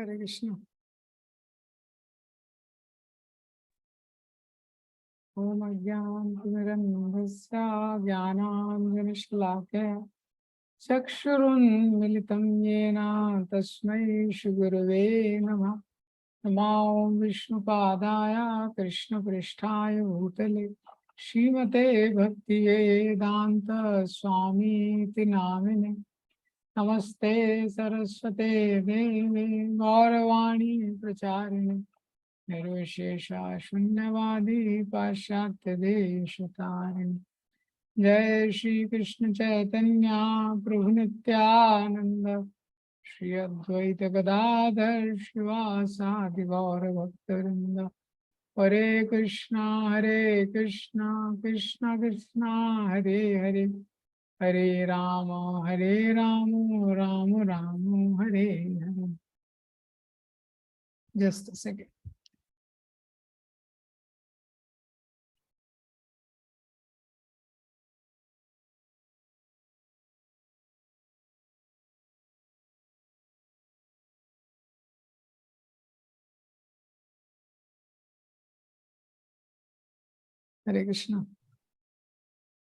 Hare Krishna. Om Ajnanatimirandhasya Jnananjanashalakaya Chakshurunmilitam Yena Tasmai Shri-Gurave Namah. Namo Vishnupadaya Krishna Pristhaya Bhutale Srimate Bhakti Vedanta Swami Iti Namine Namaste Saraswate Deve Gauravani Pracharine Nirvishesha Shunyavadi Paschatya Deshatarine Jai Shri Krishna Chaitanya Prabhu Nityananda Shri Advaita Gadadhar Shivasadi Gaura Bhaktarinda Hare Krishna Krishna Krishna Hare Hare Hare Rama Rama Rama Hare Hare. Just a second. Hare Krishna.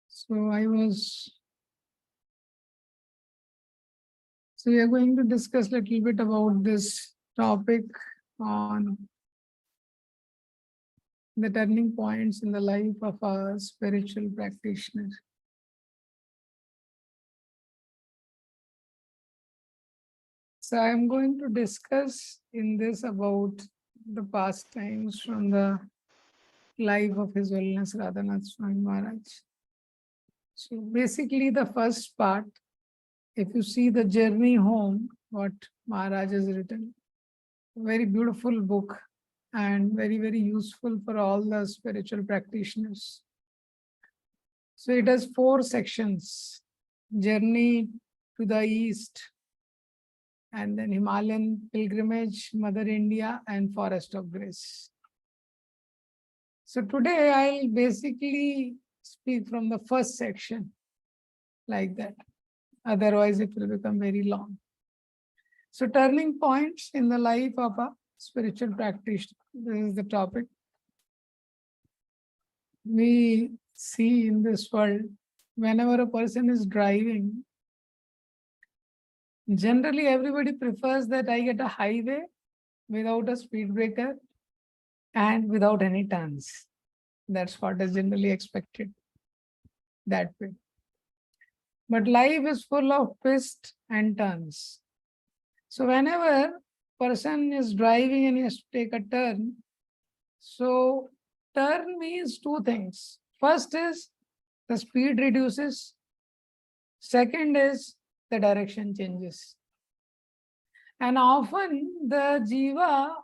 So we are going to discuss a little bit about this topic on the turning points in the life of a spiritual practitioner. So I am going to discuss in this about the pastimes from the life of His Holiness Radhanath Swami Maharaj. So basically the first part, if you see the journey home, what Maharaj has written, very beautiful book and very, very useful for all the spiritual practitioners. So it has 4 sections: journey to the east, and then Himalayan pilgrimage, Mother India, and Forest of Grace. So today I'll basically speak from the first section like that. Otherwise it will become very long. So turning points in the life of a spiritual practitioner. This is the topic. We see in this world, whenever a person is driving, generally everybody prefers that I get a highway without a speed breaker and without any turns. That's what is generally expected that way. But life is full of twists and turns. So whenever person is driving and he has to take a turn, so turn means 2 things. First is the speed reduces. Second is the direction changes. And often the jiva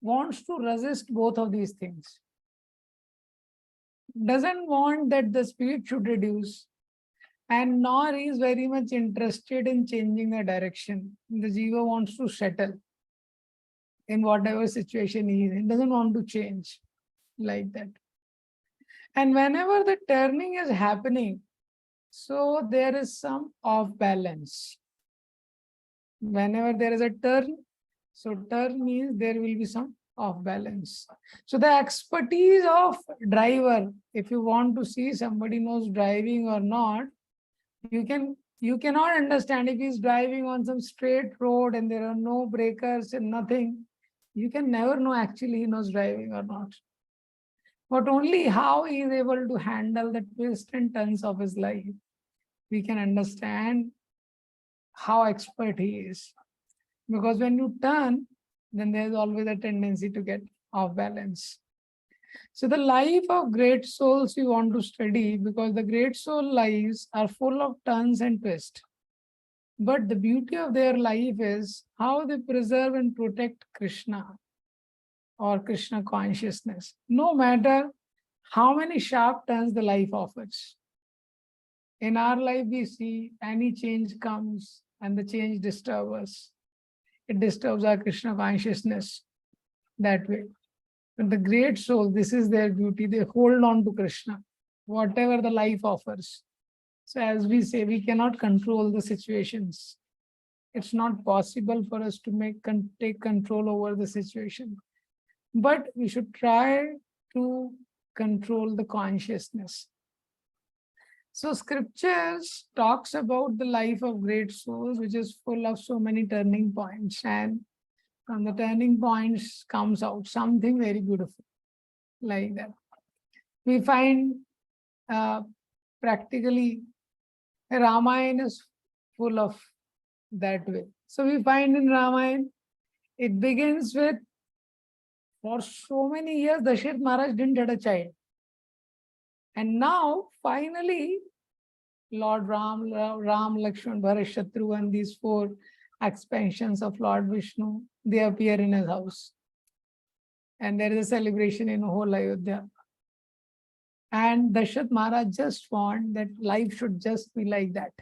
wants to resist both of these things. Doesn't want that the speed should reduce, and nor is very much interested in changing the direction. The jiva wants to settle in whatever situation he is in. Doesn't want to change like that. And whenever the turning is happening, so there is some off balance. Whenever there is a turn, so turn means there will be some off balance. So the expertise of driver, if you want to see somebody knows driving or not, you cannot understand if he's driving on some straight road and there are no breakers and nothing. You can never know actually he knows driving or not. But only how he is able to handle the twists and turns of his life, we can understand how expert he is. Because when you turn, then there's always a tendency to get off balance. So the life of great souls we want to study, because the great soul lives are full of turns and twists. But the beauty of their life is how they preserve and protect Krishna or Krishna consciousness, no matter how many sharp turns the life offers. In our life, we see any change comes and the change disturbs us. It disturbs our Krishna consciousness that way. But the great soul, this is their beauty. They hold on to Krishna, whatever the life offers. So as we say, we cannot control the situations. It's not possible for us to take control over the situation. But we should try to control the consciousness. So scriptures talks about the life of great souls, which is full of so many turning points. And from the turning points comes out something very beautiful like that. We find practically Ramayana is full of that way. So we find in Ramayana, it begins with, for so many years, Dasharatha Maharaj didn't get a child. And now, finally, Lord Ram, Lakshman, Bharat, Shatrughan, these four expansions of Lord Vishnu, they appear in his house. And there is a celebration in whole Ayodhya. And Dasharatha Maharaj just want that life should just be like that.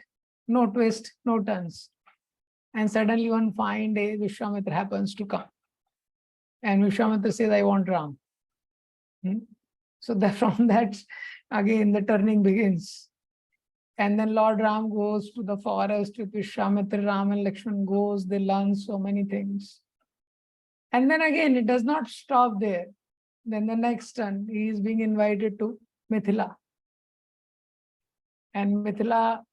No twist, no turns. And suddenly one fine day, Vishwamitra happens to come. And Vishwamitra says, I want Ram. So that from that, again, the turning begins. And then Lord Ram goes to the forest with Vishwamitra, Ram and Lakshman goes, they learn so many things. And then again, it does not stop there. Then the next turn, he is being invited to Mithila. And Mithila,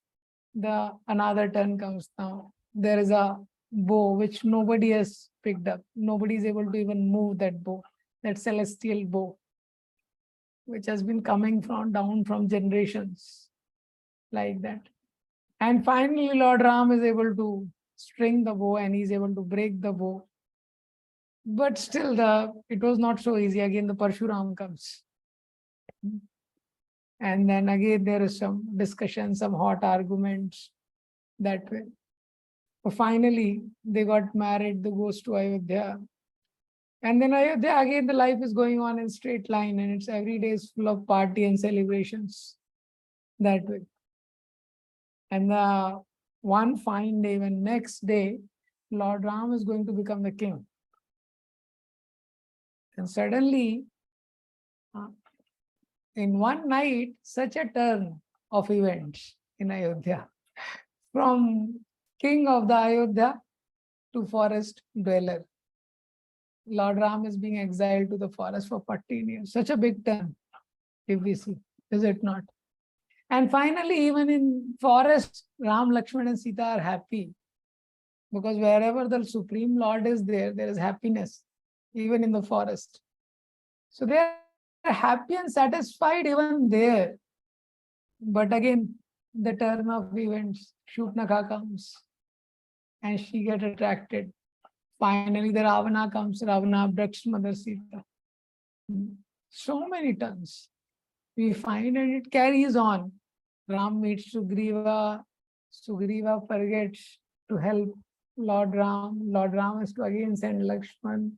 another turn comes now. There is a bow which nobody has picked up. Nobody is able to even move that bow, that celestial bow, which has been coming down from generations like that. And finally, Lord Ram is able to string the bow and he's able to break the bow. But still, it was not so easy. Again, the Parshuram comes. And then again, there is some discussion, some hot arguments that way. But finally, they got married, they goes to Ayodhya. And then Ayodhya, again, the life is going on in straight line and it's every day is full of party and celebrations that way. And one fine day, when next day, Lord Ram is going to become the king. And suddenly, in one night, such a turn of events in Ayodhya. From king of the Ayodhya to forest dweller. Lord Ram is being exiled to the forest for 14 years. Such a big turn, if we see, is it not? And finally, even in forest, Ram, Lakshman and Sita are happy. Because wherever the Supreme Lord is there is happiness, even in the forest. So they are happy and satisfied even there. But again, the turn of events, Shupnakha comes and she gets attracted. Finally, the Ravana comes, Ravana abducts Mother Sita. So many turns we find, and it carries on. Ram meets Sugriva, Sugriva forgets to help Lord Ram. Lord Ram has to again send Lakshman.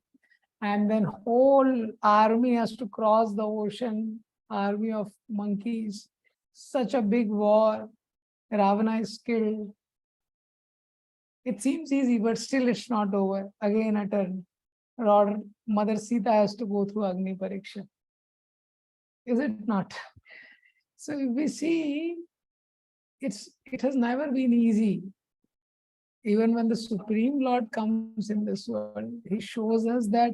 And then whole army has to cross the ocean, army of monkeys. Such a big war. Ravana is killed. It seems easy, but still it's not over. Again a turn. Lord Mother Sita has to go through Agni Pariksha. Is it not? So if we see, it has never been easy. Even when the Supreme Lord comes in this world, he shows us that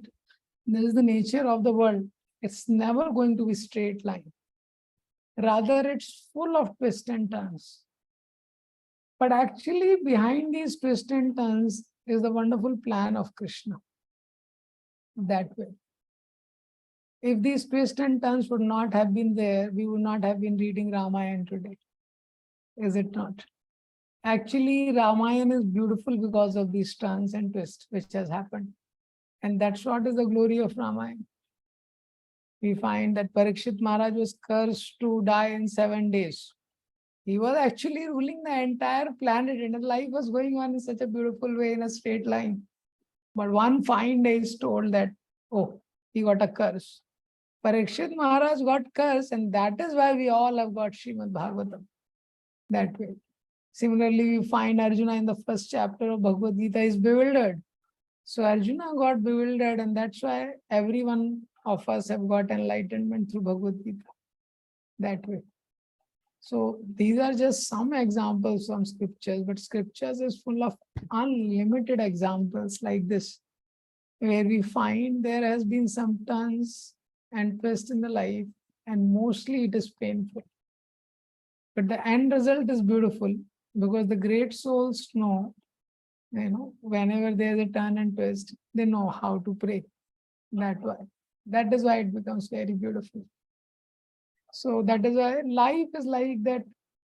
this is the nature of the world. It's never going to be straight line. Rather, it's full of twists and turns. But actually, behind these twists and turns is the wonderful plan of Krishna. That way. If these twists and turns would not have been there, we would not have been reading Ramayana today. Is it not? Actually, Ramayana is beautiful because of these turns and twists which has happened. And that's what is the glory of Ramayana. We find that Parikshit Maharaj was cursed to die in 7 days. He was actually ruling the entire planet and life was going on in such a beautiful way in a straight line. But one fine day is told that, oh, he got a curse. Parikshit Maharaj got cursed, and that is why we all have got Srimad Bhagavatam. That way. Similarly, we find Arjuna in the first chapter of Bhagavad Gita is bewildered. So Arjuna got bewildered, and that's why every one of us have got enlightenment through Bhagavad Gita. That way. So these are just some examples from scriptures, but scriptures is full of unlimited examples like this, where we find there has been some turns and twists in the life, and mostly it is painful. But the end result is beautiful because the great souls know, whenever there's a turn and twist, they know how to pray. That is why it becomes very beautiful. So that is why life is like that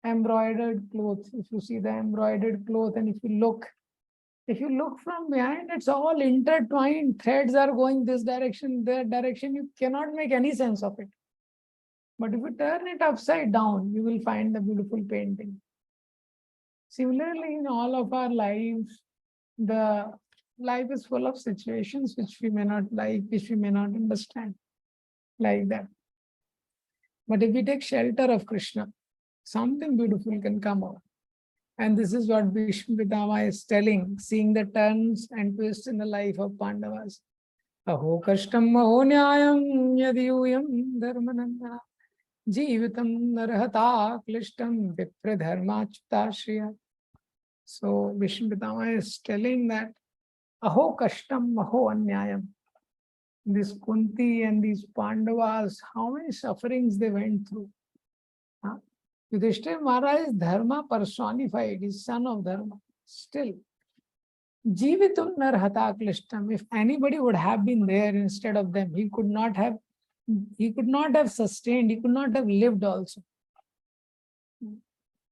embroidered cloth. If you see the embroidered cloth, and if you look from behind, it's all intertwined. Threads are going this direction, that direction. You cannot make any sense of it. But if you turn it upside down, you will find the beautiful painting. Similarly, in all of our lives, the life is full of situations which we may not like, which we may not understand, like that. But if we take shelter of Krishna, something beautiful can come out. And this is what Bhishma Pitama is telling, seeing the turns and twists in the life of Pandavas. Aho kashtam aho nyayam yadiyuyam dharmananda jivitam narhata klishtam vipra dharma chutashriya. So Bhishma Pitama is telling that aho kashtam aho anyayam. This Kunti and these Pandavas, how many sufferings they went through. Yudhishthira Maharaj is Dharma personified, is son of Dharma. Still, Jivitum narhata klishtam. If anybody would have been there instead of them, he could not have sustained, he could not have lived also.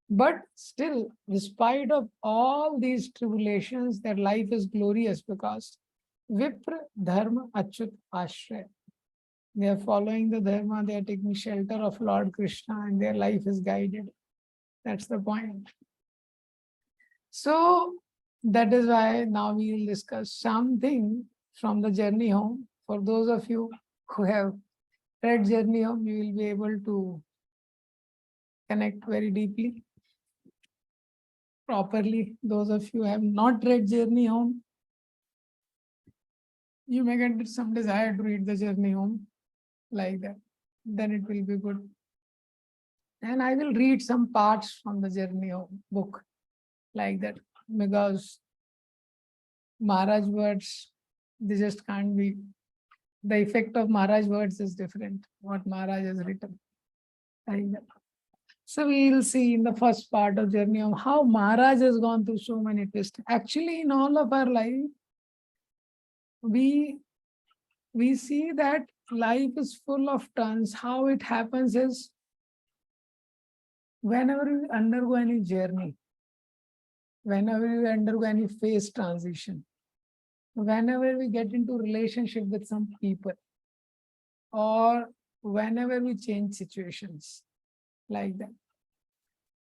But still, despite of all these tribulations, their life is glorious because Vipra Dharma Achyut Ashraya. They are following the Dharma, they are taking shelter of Lord Krishna, and their life is guided. That's the point. So that is why now we will discuss something from the journey home. For those of you who have read Journey Home, you will be able to connect very deeply, properly. Those of you who have not read Journey Home, you may get some desire to read the Journey Home like that. Then it will be good. And I will read some parts from the Journey Home book like that, because Maharaj words, they just can't be. The effect of Maharaj words is different, what Maharaj has written. Like that. So we will see in the first part of Journey of how Maharaj has gone through so many twists. Actually, in all of our life, we see that life is full of turns. How it happens is, whenever we undergo any journey, whenever we undergo any phase transition, whenever we get into relationship with some people, or whenever we change situations like that,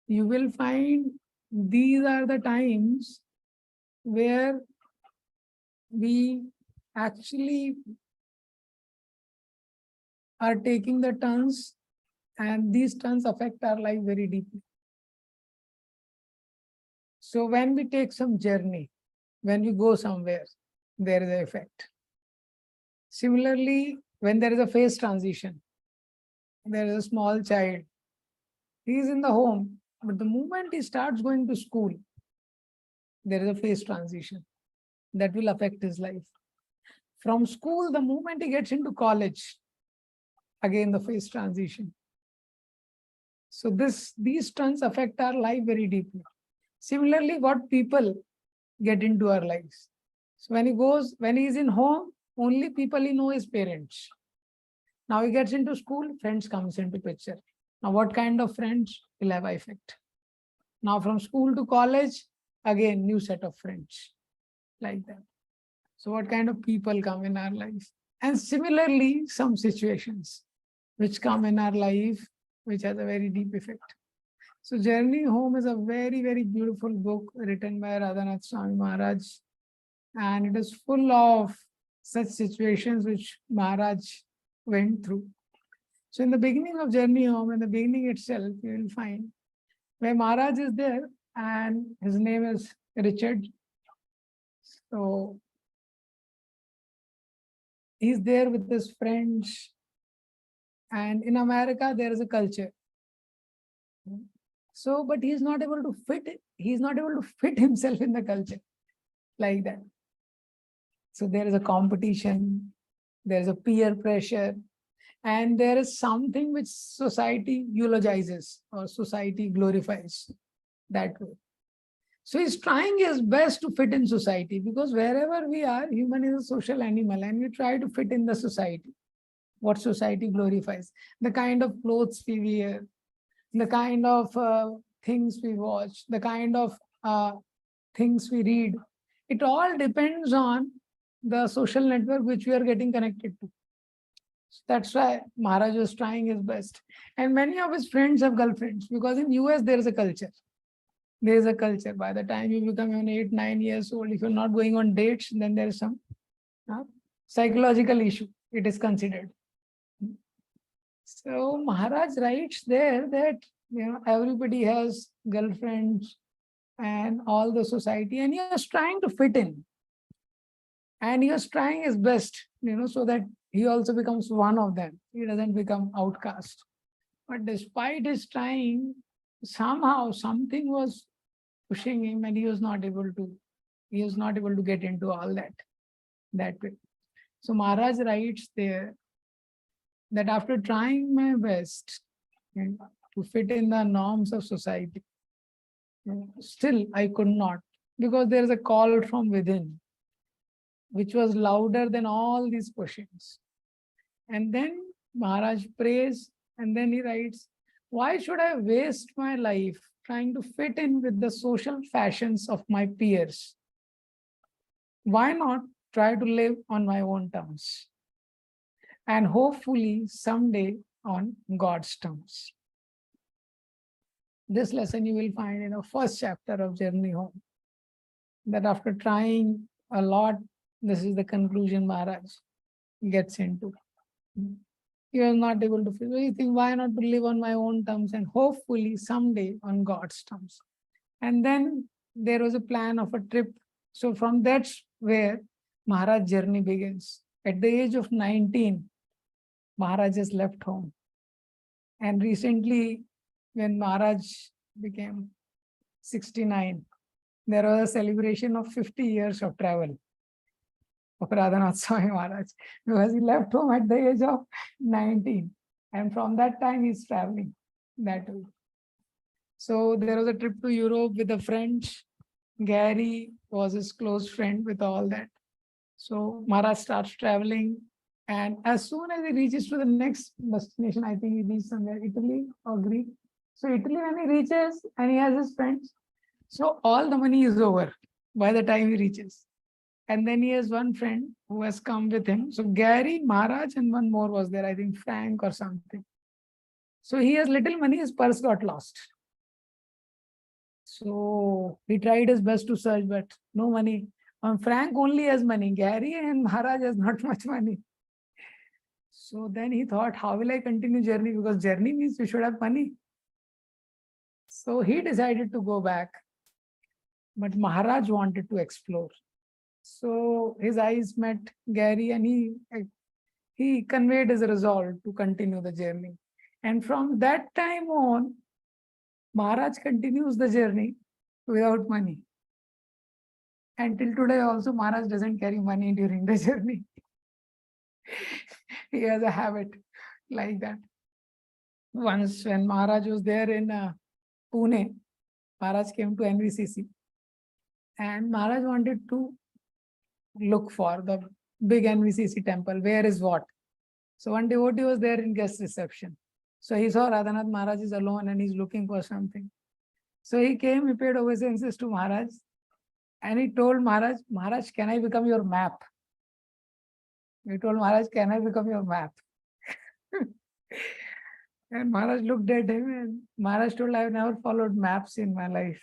you will find these are the times where we actually are taking the turns, and these turns affect our life very deeply. So when we take some journey, when we go somewhere, there is an effect. Similarly, when there is a phase transition, there is a small child, he is in the home, but the moment he starts going to school, there is a phase transition that will affect his life. From school, the moment he gets into college, again the phase transition. So these turns affect our life very deeply. Similarly, what people get into our lives. So when he is in home, only people he knows his parents. Now he gets into school, friends comes into picture. Now what kind of friends will have effect? Now from school to college, again new set of friends, like that. So what kind of people come in our life? And similarly, some situations which come in our life, which has a very deep effect. So Journey Home is a very, very beautiful book written by Radhanath Swami Maharaj. And it is full of such situations which Maharaj went through. So in the beginning of Journey Home, in the beginning itself, you will find where Maharaj is there, and his name is Richard. So he's there with his friends. And in America, there is a culture So, but he's not able to he's not able to fit himself in the culture like that. So there is a competition, there is a peer pressure, and there is something which society eulogizes or society glorifies that way. So he's trying his best to fit in society, because wherever we are, human is a social animal and we try to fit in the society, what society glorifies, the kind of clothes we wear, the kind of things we watch, the kind of things we read. It all depends on the social network which we are getting connected to. So that's why Maharaj was trying his best. And many of his friends have girlfriends, because in US there is a culture. There is a culture. By the time you become even 8, 9 years old, if you're not going on dates, then there is some psychological issue. It is considered. So Maharaj writes there that everybody has girlfriends and all the society, and he was trying to fit in. And he was trying his best, so that he also becomes one of them. He doesn't become outcast. But despite his trying, somehow something was pushing him, and he was not able to get into all that way. So Maharaj writes there that after trying my best to fit in the norms of society, still I could not, because there is a call from within which was louder than all these pushings. And then Maharaj prays, and then he writes, why should I waste my life trying to fit in with the social fashions of my peers? Why not try to live on my own terms? And hopefully someday on God's terms. This lesson you will find in the first chapter of Journey Home. That after trying a lot, this is the conclusion Maharaj gets into. He was not able to feel. You think, why not to live on my own terms and hopefully someday on God's terms? And then there was a plan of a trip. So from that's where Maharaj's journey begins. At the age of 19, Maharaj has left home. And recently, when Maharaj became 69, there was a celebration of 50 years of travel of Radhanath Swami Maharaj, because he left home at the age of 19. And from that time, he's traveling that way. So there was a trip to Europe with a friend. Gary was his close friend with all that. So Maharaj starts traveling. And as soon as he reaches to the next destination, I think he reaches somewhere, Italy or Greece. So Italy, when he reaches and he has his friends, so all the money is over by the time he reaches. And then he has one friend who has come with him. So Gary, Maharaj, and one more was there, I think Frank or something. So he has little money, his purse got lost. So he tried his best to search, but no money. Frank only has money. Gary and Maharaj has not much money. So then he thought, how will I continue journey? Because journey means we should have money. So he decided to go back. But Maharaj wanted to explore. So his eyes met Gary, and he conveyed his resolve to continue the journey. And from that time on, Maharaj continues the journey without money. And till today also, Maharaj doesn't carry money during the journey. He has a habit like that. Once when Maharaj was there in Pune, Maharaj came to NVCC. And Maharaj wanted to look for the big NVCC temple. Where is what? So one devotee was there in guest reception. So he saw Radhanath Maharaj is alone and he's looking for something. So he came, he paid obeisances to Maharaj, and he told Maharaj, Maharaj, can I become your map? He told Maharaj, can I become your map? And Maharaj looked at him, and Maharaj told, I have never followed maps in my life.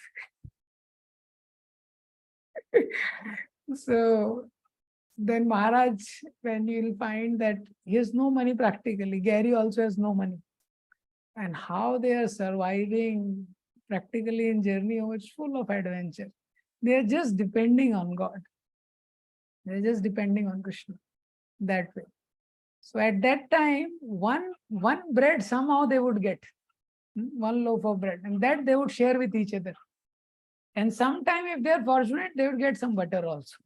So then Maharaj, when you will find that he has no money practically, Gary also has no money. And how they are surviving practically in journey, it's full of adventure. They are just depending on God. They're just depending on Krishna that way. So at that time, one bread somehow they would get. one loaf of bread, and that they would share with each other. And sometime, if they are fortunate, they would get some butter also.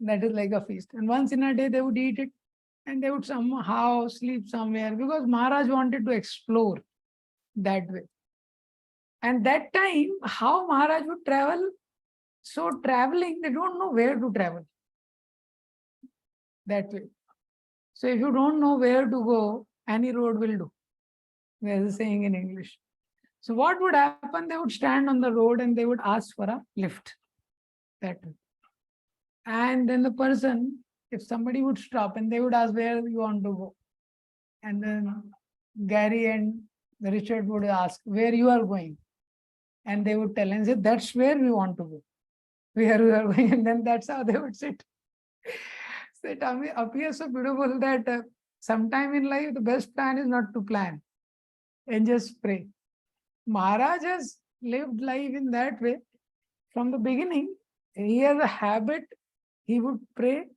That is like a feast. And once in a day, they would eat it, and they would somehow sleep somewhere, because Maharaj wanted to explore that way. And that time, how Maharaj would travel? So traveling, they don't know where to travel that way. So if you don't know where to go, any road will do. There's a saying in English. So what would happen? They would stand on the road and they would ask for a lift. That way. And then the person, if somebody would stop and they would ask where you want to go. And then Gary and Richard would ask where you are going. And they would tell and say, that's where we want to go. Where we are going. And then that's how they would sit. So it appears so beautiful that sometime in life, the best plan is not to plan and just pray. Maharaj has lived life in that way. From the beginning, he has a habit, he would pray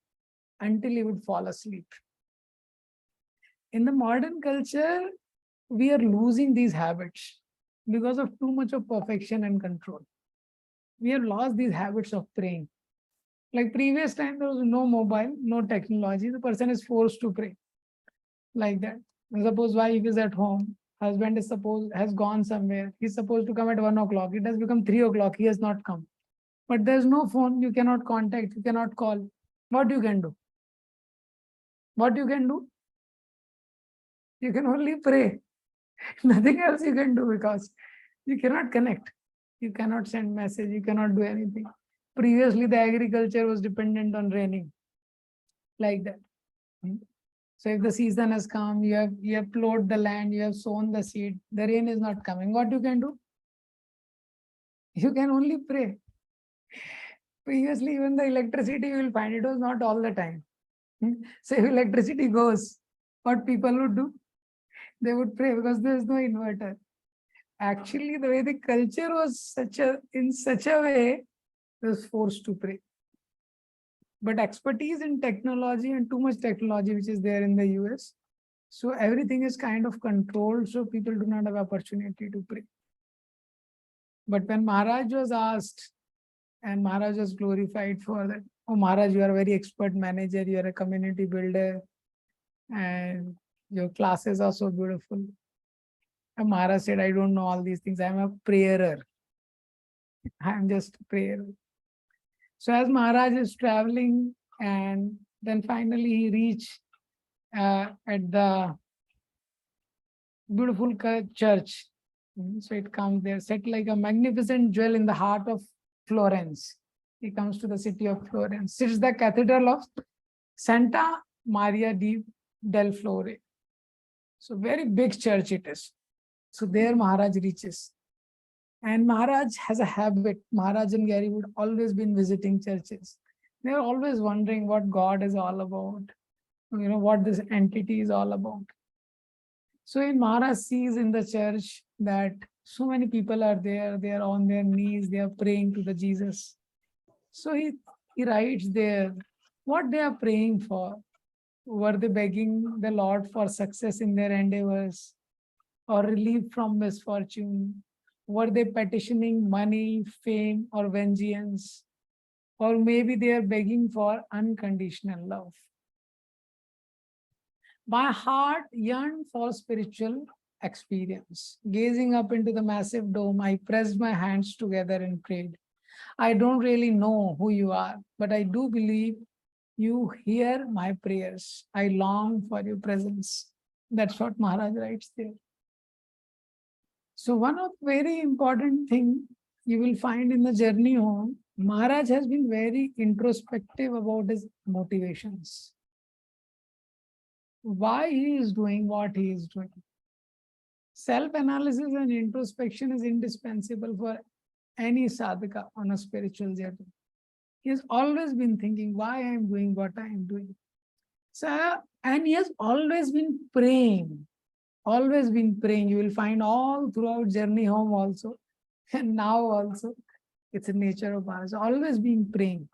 until he would fall asleep. In the modern culture, we are losing these habits because of too much of perfection and control. We have lost these habits of praying. Like previous time, there was no mobile, no technology. The person is forced to pray like that. Suppose wife is at home, husband is has gone somewhere. He's supposed to come at 1 o'clock. It has become 3 o'clock. He has not come. But there's no phone. You cannot contact. You cannot call. What you can do? What you can do? You can only pray. Nothing else you can do, because you cannot connect. You cannot send message. You cannot do anything. Previously, the agriculture was dependent on raining, like that. So if the season has come, you have plowed the land, you have sown the seed, the rain is not coming. What you can do? You can only pray. Previously, even the electricity, you will find it was not all the time. So if electricity goes, what people would do? They would pray, because there is no inverter. Actually, the way the culture was in such a way, it was forced to pray. But expertise in technology and too much technology, which is there in the US, so everything is kind of controlled, so people do not have opportunity to pray. But when Maharaj was asked, and Maharaj was glorified for that, oh Maharaj, you are a very expert manager, you are a community builder, and your classes are so beautiful. And Maharaj said, I don't know all these things, I am a prayerer. I am just a prayer. So as Maharaj is traveling, and then finally he reached at the beautiful church. So it comes there, set like a magnificent jewel in the heart of Florence. He comes to the city of Florence. Sits the cathedral of Santa Maria del Fiore. So very big church it is. So there Maharaj reaches. And Maharaj has a habit. Maharaj and Gary would always been visiting churches. They were always wondering what God is all about, what this entity is all about. So in Maharaj sees in the church that so many people are there, they are on their knees, they are praying to the Jesus. So he writes there what they are praying for. Were they begging the Lord for success in their endeavors or relief from misfortune? Were they petitioning money, fame, or vengeance? Or maybe they are begging for unconditional love. My heart yearned for spiritual experience. Gazing up into the massive dome, I pressed my hands together and prayed. I don't really know who you are, but I do believe you hear my prayers. I long for your presence. That's what Maharaj writes there. So one of very important thing you will find in the journey home, Maharaj has been very introspective about his motivations. Why he is doing what he is doing. Self-analysis and introspection is indispensable for any sadhaka on a spiritual journey. He has always been thinking why I am doing what I am doing. So, and he has always been praying. Always been praying. You will find all throughout journey home also. And now also. It's a nature of ours. Always been praying.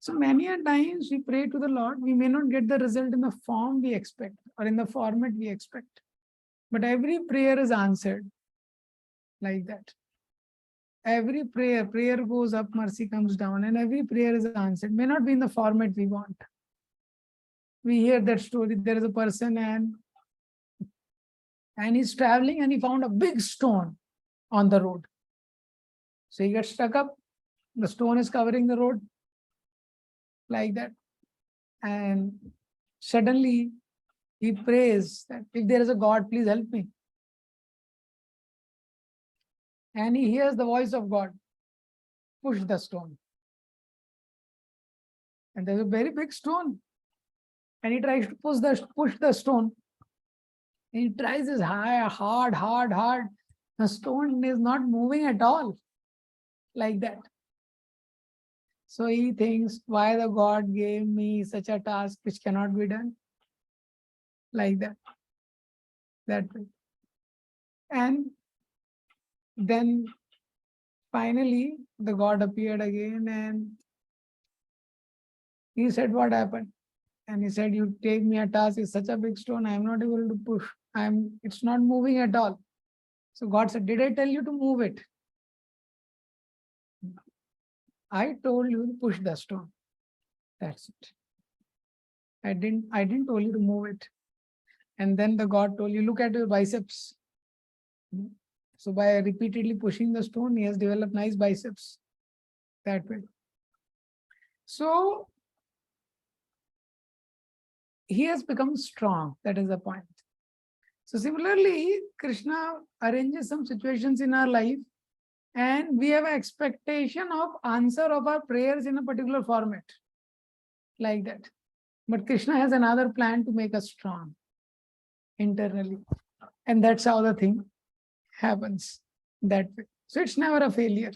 So many a times we pray to the Lord, we may not get the result in the form we expect or in the format we expect. But every prayer is answered like that. Every prayer goes up, mercy comes down, and every prayer is answered. May not be in the format we want. We hear that story. There is a person and he's traveling and he found a big stone on the road. So he gets stuck up. The stone is covering the road like that. And suddenly he prays that if there is a God, please help me. And he hears the voice of God. Push the stone. And there's a very big stone. And he tries to push the stone. He tries his hard. The stone is not moving at all. Like that. So he thinks, why the God gave me such a task which cannot be done? Like that. That way. And then finally the God appeared again and he said, what happened? And he said, you take me a task, it's such a big stone, I am not able to push. It's not moving at all. So God said, did I tell you to move it? I told you to push the stone. That's it. I didn't tell you to move it. And then the God told you, look at your biceps. So by repeatedly pushing the stone, he has developed nice biceps. That way. So he has become strong. That is the point. So similarly, Krishna arranges some situations in our life and we have an expectation of answer of our prayers in a particular format. Like that. But Krishna has another plan to make us strong internally. And that's how the thing happens that way. So it's never a failure.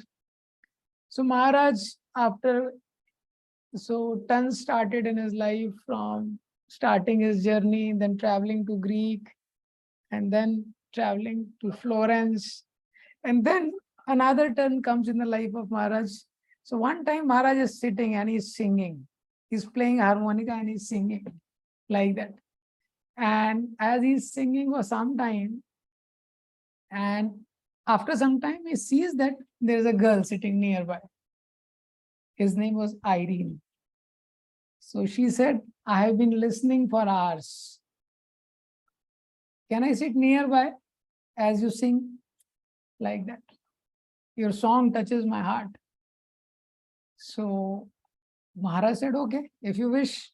So Maharaj, tons started in his life from starting his journey, then traveling to Greek, and then traveling to Florence. And then another turn comes in the life of Maharaj. So one time Maharaj is sitting and he's singing. He's playing harmonica and he's singing like that. And as he's singing for some time, and after some time, he sees that there's a girl sitting nearby. His name was Irene. So she said, I have been listening for hours. Can I sit nearby as you sing? Like that. Your song touches my heart. So Maharaj said, okay, if you wish.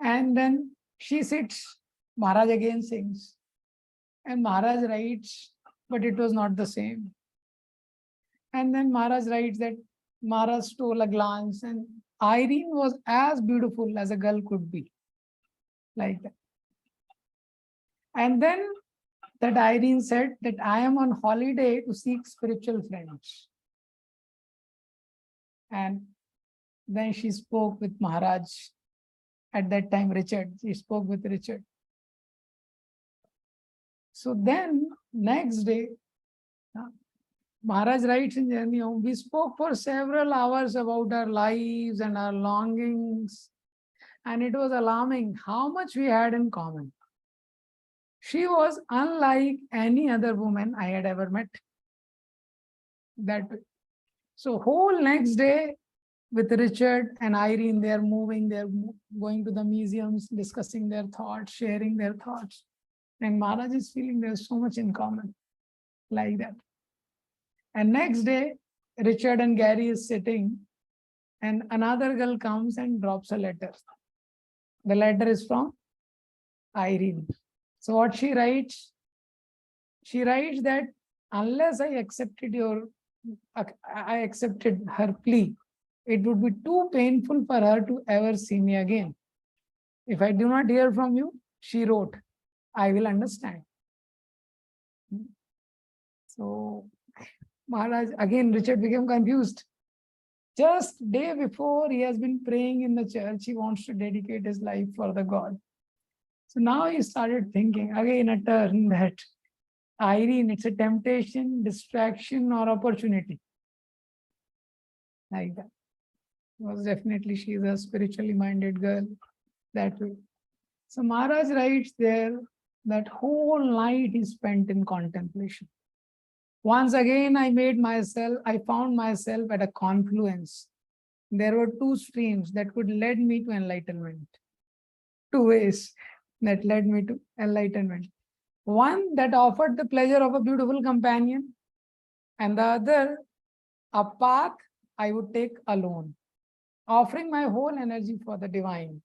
And then she sits. Maharaj again sings. And Maharaj writes, but it was not the same. And then Maharaj writes that Maharaj stole a glance and Irene was as beautiful as a girl could be. Like that. And then that Irene said that I am on holiday to seek spiritual friends. And then she spoke with Maharaj. At that time, Richard. She spoke with Richard. So then, next day, Maharaj writes in Journey Home, we spoke for several hours about our lives and our longings. And it was alarming how much we had in common. She was unlike any other woman I had ever met. That way. So whole next day with Richard and Irene, they're moving, they're going to the museums, discussing their thoughts, sharing their thoughts. And Maharaj is feeling there's so much in common. Like that. And next day, Richard and Gary is sitting and another girl comes and drops a letter. The letter is from Irene. So what she writes that unless I accepted her plea, it would be too painful for her to ever see me again. If I do not hear from you, she wrote, I will understand. So Maharaj, again, Richard became confused. Just day before, he has been praying in the church. He wants to dedicate his life for the God. So now he started thinking, again a turn that Irene, it's a temptation, distraction, or opportunity. Like that. Because definitely she is a spiritually minded girl that way. So Maharaj writes there That whole night he spent in contemplation. Once again, I found myself at a confluence. There were two streams that could lead me to enlightenment. Two ways that led me to enlightenment. One that offered the pleasure of a beautiful companion, and the other, a path I would take alone, offering my whole energy for the divine.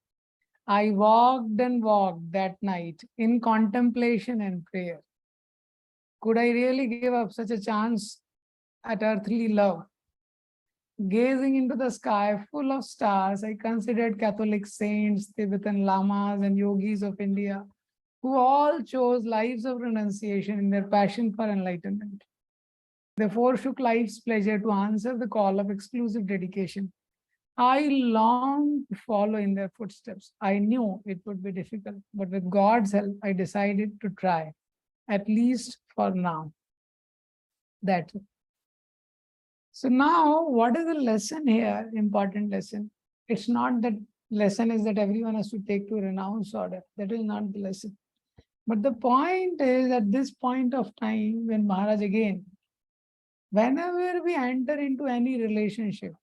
I walked and walked that night in contemplation and prayer. Could I really give up such a chance at earthly love? Gazing into the sky full of stars, I considered Catholic saints, Tibetan lamas, and yogis of India, who all chose lives of renunciation in their passion for enlightenment. They forsook life's pleasure to answer the call of exclusive dedication. I longed to follow in their footsteps. I knew it would be difficult, but with God's help, I decided to try, at least for now. That's it. So now, what is the lesson here? Important lesson. It's not that lesson is that everyone has to take to renounce order. That is not the lesson. But the point is, at this point of time, when Maharaj again, whenever we enter into any relationship,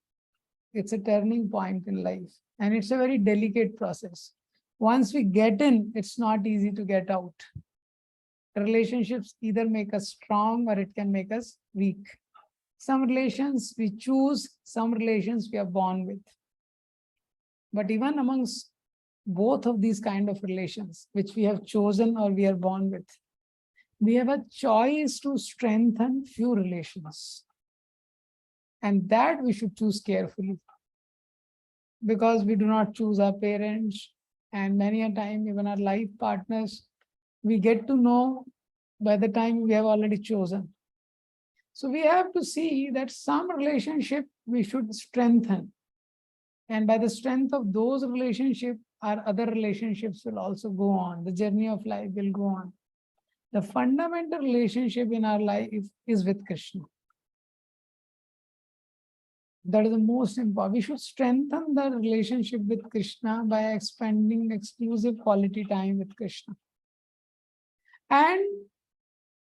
it's a turning point in life. And it's a very delicate process. Once we get in, it's not easy to get out. Relationships either make us strong or it can make us weak. Some relations we choose, some relations we are born with. But even amongst both of these kind of relations, which we have chosen or we are born with, we have a choice to strengthen few relations. And that we should choose carefully. Because we do not choose our parents, and many a time, even our life partners, we get to know by the time we have already chosen. So we have to see that some relationship we should strengthen. And by the strength of those relationships, our other relationships will also go on. The journey of life will go on. The fundamental relationship in our life is with Krishna. That is the most important. We should strengthen the relationship with Krishna by expanding exclusive quality time with Krishna. And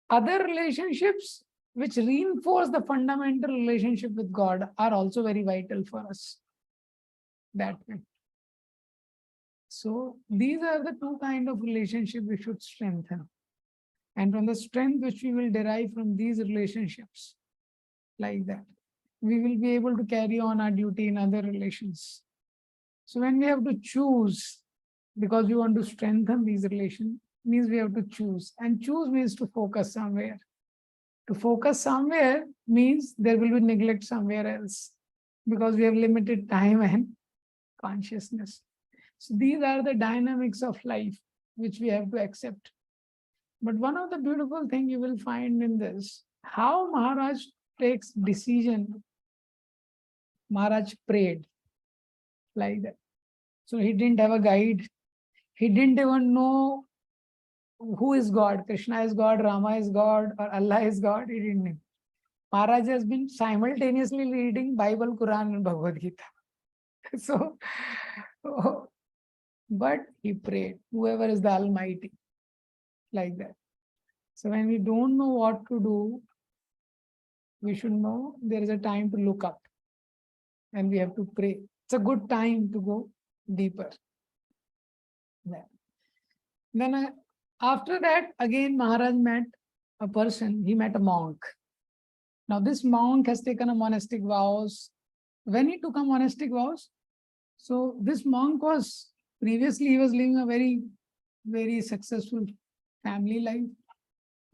other relationships which reinforce the fundamental relationship with God are also very vital for us. That way. So these are the two kinds of relationship we should strengthen. And from the strength which we will derive from these relationships, like that, we will be able to carry on our duty in other relations. So when we have to choose, because we want to strengthen these relations, means we have to choose. And choose means to focus somewhere. To focus somewhere means there will be neglect somewhere else, because we have limited time and consciousness. So these are the dynamics of life which we have to accept. But one of the beautiful things you will find in this, how Maharaj takes decision. Maharaj prayed like that. So he didn't have a guide. He didn't even know who is God. Krishna is God, Rama is God, or Allah is God. He didn't know. Maharaj has been simultaneously reading Bible, Quran, and Bhagavad Gita. So, but he prayed, whoever is the Almighty, like that. So when we don't know what to do, we should know there is a time to look up and we have to pray. It's a good time to go deeper. Then after that, again, Maharaj met a person, he met a monk. Now this monk has taken a monastic vows. When he took a monastic vows, so this monk was, previously he was living a very, very successful family life.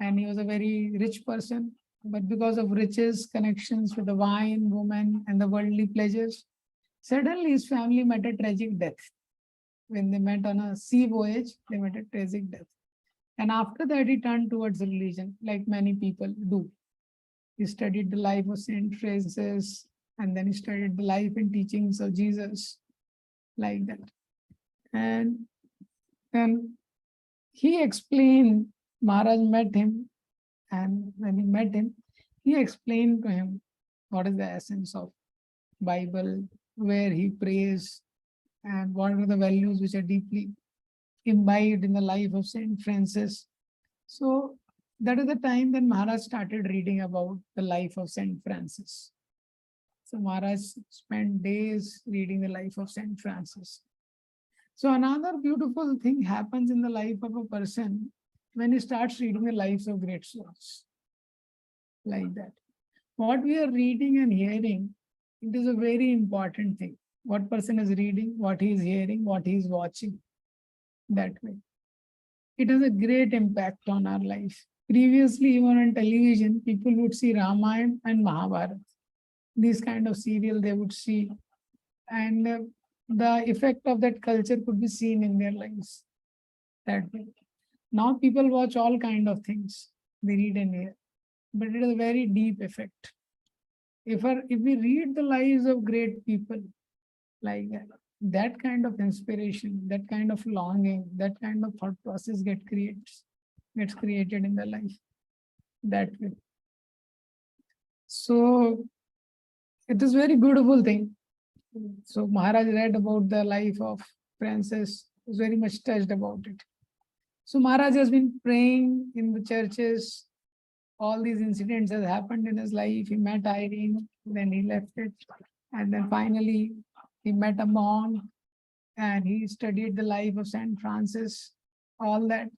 And he was a very rich person. But because of riches, connections with the wine, woman, and the worldly pleasures, suddenly his family met a tragic death. When they met on a sea voyage, they met a tragic death. And after that, he turned towards religion, like many people do. He studied the life of Saint Francis, and then he studied the life and teachings of Jesus, like that. And then he explained, Maharaj met him, and when he met him, he explained to him what is the essence of Bible, where he prays, and what are the values which are deeply imbibed in the life of Saint Francis. So that is the time when Maharaj started reading about the life of Saint Francis. So Maharaj spent days reading the life of Saint Francis. So another beautiful thing happens in the life of a person when he starts reading the lives of great souls. Like that. What we are reading and hearing, it is a very important thing. What person is reading, what he is hearing, what he is watching. That way. It has a great impact on our life. Previously, even on television, people would see Ramayana and Mahabharata. These kind of serial they would see. And the effect of that culture could be seen in their lives. That way. Now people watch all kind of things. They read and hear. But it is a very deep effect. If we read the lives of great people like that kind of inspiration, that kind of longing, that kind of thought process gets created in the life that way. So it is very beautiful thing. So Maharaj read about the life of Francis, was very much touched about it. So Maharaj has been praying in the churches. All these incidents have happened in his life. He met Irene, then he left it. And then finally he met a monk and he studied the life of Saint Francis, all that.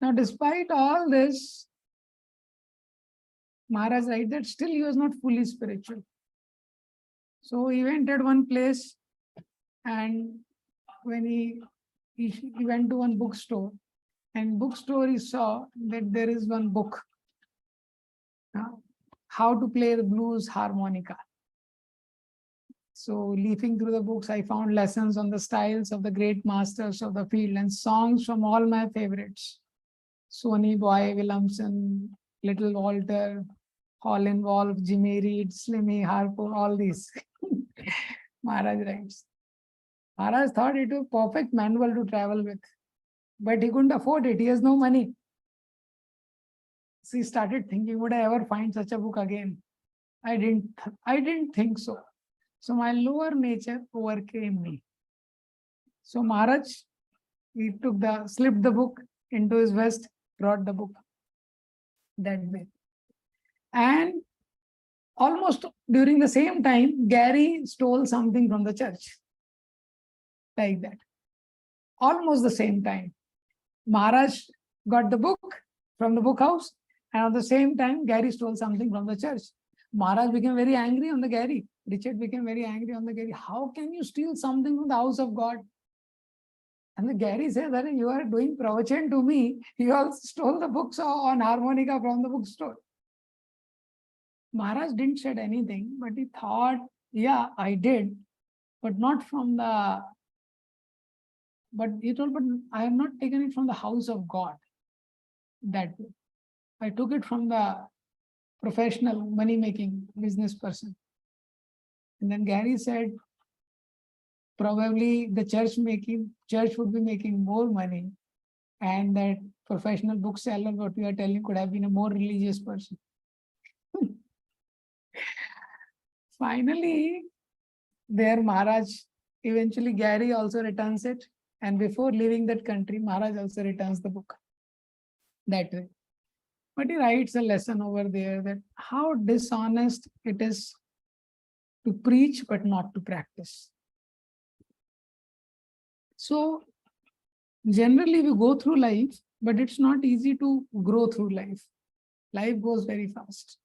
Now, despite all this, Maharaj writes that still he was not fully spiritual. So he went at one place, and when he went to one bookstore, and bookstore he saw that there is one book, how to play the blues harmonica. So leafing through the books, I found lessons on the styles of the great masters of the field and songs from all my favorites. Sonny Boy Williamson, Little Walter, Holland Wolf, Jimmy Reed, Slimmy Harpo, all these. Maharaj writes. Maharaj thought it was a perfect manual to travel with, but he couldn't afford it. He has no money. So he started thinking, would I ever find such a book again? I didn't think so. So my lower nature overcame me. So Maharaj, he slipped the book into his vest, brought the book that way. And almost during the same time, Gary stole something from the church. Like that. Almost the same time. Maharaj got the book from the book house, and at the same time, Gary stole something from the church. Maharaj became very angry on the Gary. Richard became very angry on the Gary. How can you steal something from the house of God? And the Gary said that you are doing pravachan to me. You also stole the books on harmonica from the bookstore. Maharaj didn't said anything, but he thought, yeah, I did, but not from the. But he told, but I have not taken it from the house of God. That way. I took it from the professional money-making business person. And then Gary said, probably the church would be making more money, and that professional bookseller, what we are telling, could have been a more religious person. Finally, there Maharaj, eventually Gary also returns it. And before leaving that country, Maharaj also returns the book. That way. But he writes a lesson over there that how dishonest it is to preach but not to practice. So generally we go through life, but it's not easy to grow through life. Life goes very fast.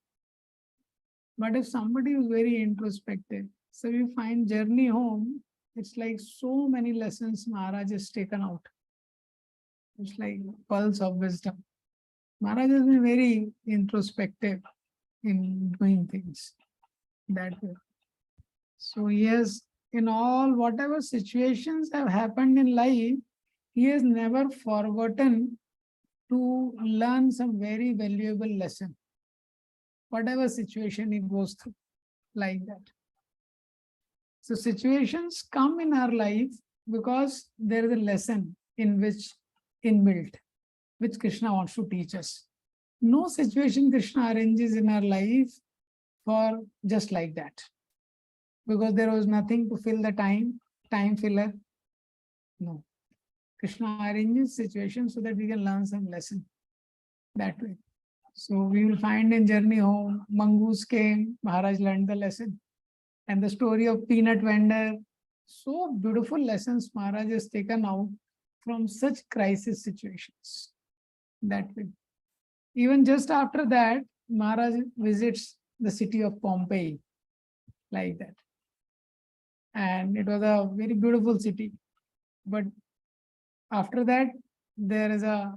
But if somebody is very introspective, so you find journey home, it's like so many lessons Maharaj has taken out. It's like pearls of wisdom. Maharaj has been very introspective in doing things that way. So he has, in all whatever situations have happened in life, he has never forgotten to learn some very valuable lesson. Whatever situation he goes through, like that. So situations come in our life because there is a lesson inbuilt, which Krishna wants to teach us. No situation Krishna arranges in our life for just like that. Because there was nothing to fill the time filler. No. Krishna arranges situation so that we can learn some lesson that way. So we will find in journey home, mongoose came, Maharaj learned the lesson. And the story of peanut vendor, so beautiful lessons Maharaj has taken out from such crisis situations. That way. Even just after that, Maharaj visits the city of Pompeii, like that. And it was a very beautiful city. But after that, there is a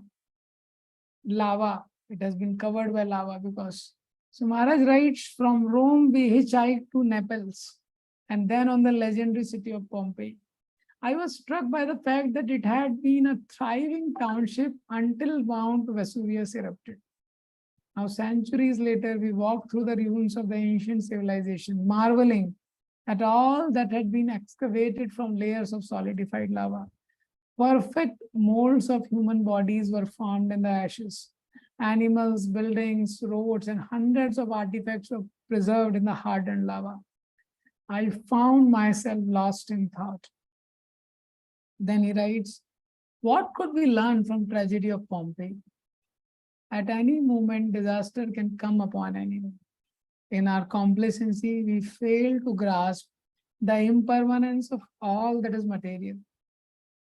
lava. It has been covered by lava because. So Maharaj writes, from Rome we hitchhiked to Naples and then on the legendary city of Pompeii. I was struck by the fact that it had been a thriving township until Mount Vesuvius erupted. Now, centuries later, we walk through the ruins of the ancient civilization, marveling at all that had been excavated from layers of solidified lava. Perfect molds of human bodies were formed in the ashes. Animals, buildings, roads, and hundreds of artifacts were preserved in the hardened lava. I found myself lost in thought. Then he writes, what could we learn from tragedy of Pompeii? At any moment, disaster can come upon anyone. In our complacency, we fail to grasp the impermanence of all that is material.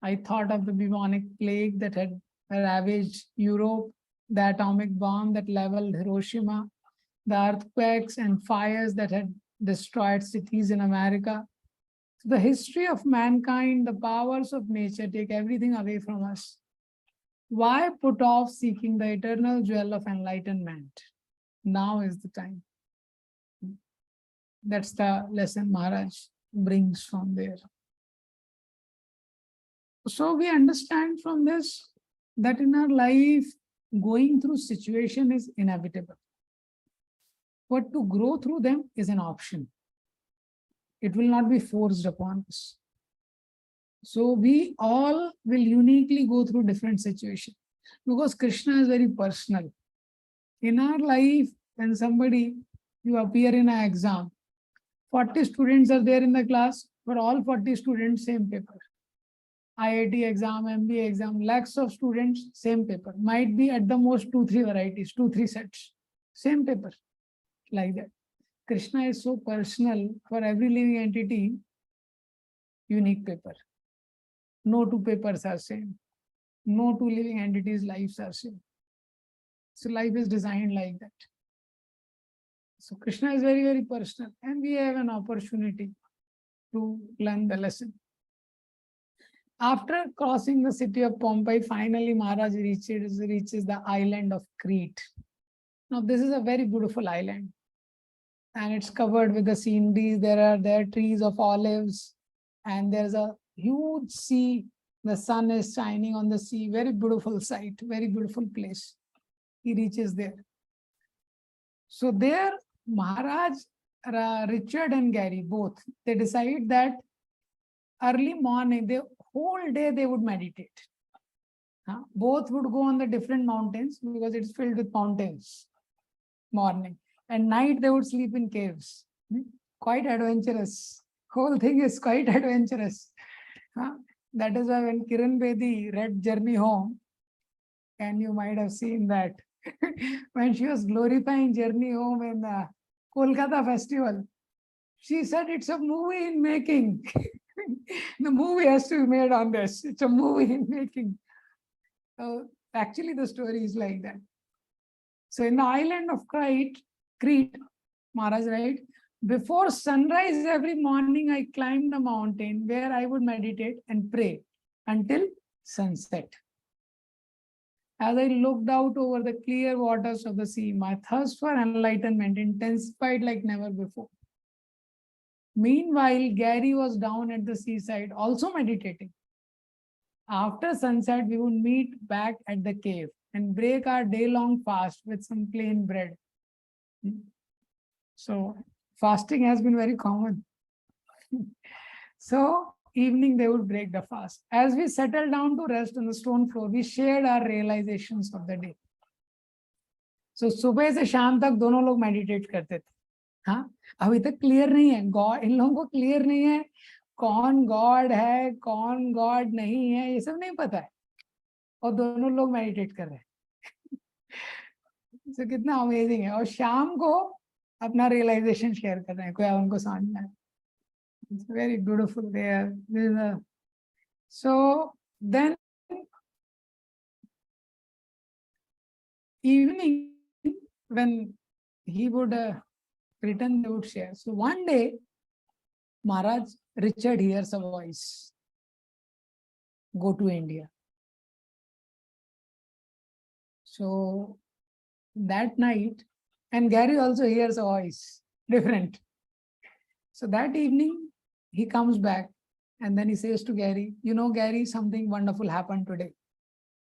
I thought of the bubonic plague that had ravaged Europe, the atomic bomb that leveled Hiroshima, the earthquakes and fires that had destroyed cities in America. The history of mankind, the powers of nature take everything away from us. Why put off seeking the eternal jewel of enlightenment? Now is the time. That's the lesson Maharaj brings from there. So we understand from this that in our life, going through situation is inevitable. But to grow through them is an option. It will not be forced upon us. So we all will uniquely go through different situations because Krishna is very personal. In our life, when you appear in an exam, 40 students are there in the class, but all 40 students, same paper. IIT exam, MBA exam, lakhs of students, same paper. Might be at the most 2-3 varieties, 2-3 sets, same paper, like that. Krishna is so personal, for every living entity, unique paper. No two papers are same. No two living entities' lives are same. So life is designed like that. So Krishna is very, very personal, and we have an opportunity to learn the lesson. After crossing the city of Pompeii, finally Maharaj reaches the island of Crete. Now this is a very beautiful island, and it's covered with the sceneries. There are trees of olives, and there's a huge sea. The sun is shining on the sea. Very beautiful sight, very beautiful place. He reaches there. So there, Maharaj, Richard and Gary, both, they decide that early morning, the whole day they would meditate. Both would go on the different mountains because it's filled with mountains. Morning. And night they would sleep in caves. Quite adventurous. Whole thing is quite adventurous. That is why when Kiran Bedi read Journey Home, and you might have seen that when she was glorifying Journey Home in the Kolkata festival, she said it's a movie in making. The movie has to be made on this. It's a movie in making. Actually, the story is like that. So in the island of Crete, Maharaj, right? Before sunrise every morning, I climbed the mountain where I would meditate and pray until sunset. As I looked out over the clear waters of the sea, my thirst for enlightenment intensified like never before. Meanwhile, Gary was down at the seaside, also meditating. After sunset, we would meet back at the cave and break our day-long fast with some plain bread. So, fasting has been very common. So, evening they would break the fast. As we settled down to rest on the stone floor, we shared our realizations of the day. So, सुबह से शाम तक दोनों लोग meditate करते थे. हाँ, अभी तक क्लियर नहीं है. गॉड, इन लोगों को क्लियर नहीं है कौन गॉड है, कौन गॉड नहीं है, ये सब नहीं पता है. और दोनों लोग मेडिटेट कर रहे हैं। तो कितना अमेजिंग है। और शाम को अपना रियलाइजेशन शेयर कर रहे हैं, कोई उनको समझ में आए। It's very beautiful there. So then evening, when he would return, they would share. So one day, Maharaj Richard hears a voice, go to India. So that night, and Gary also hears a voice, different. So that evening, he comes back and then he says to Gary, you know, Gary, something wonderful happened today.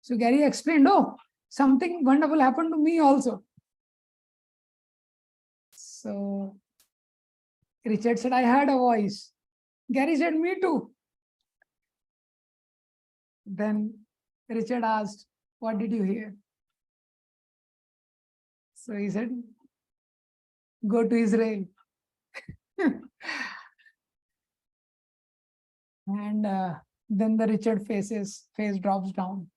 So Gary explained, oh, something wonderful happened to me also. So Richard said, I heard a voice. Gary said, me too. Then Richard asked, what did you hear? So he said, go to Israel. And then the Richard face drops down.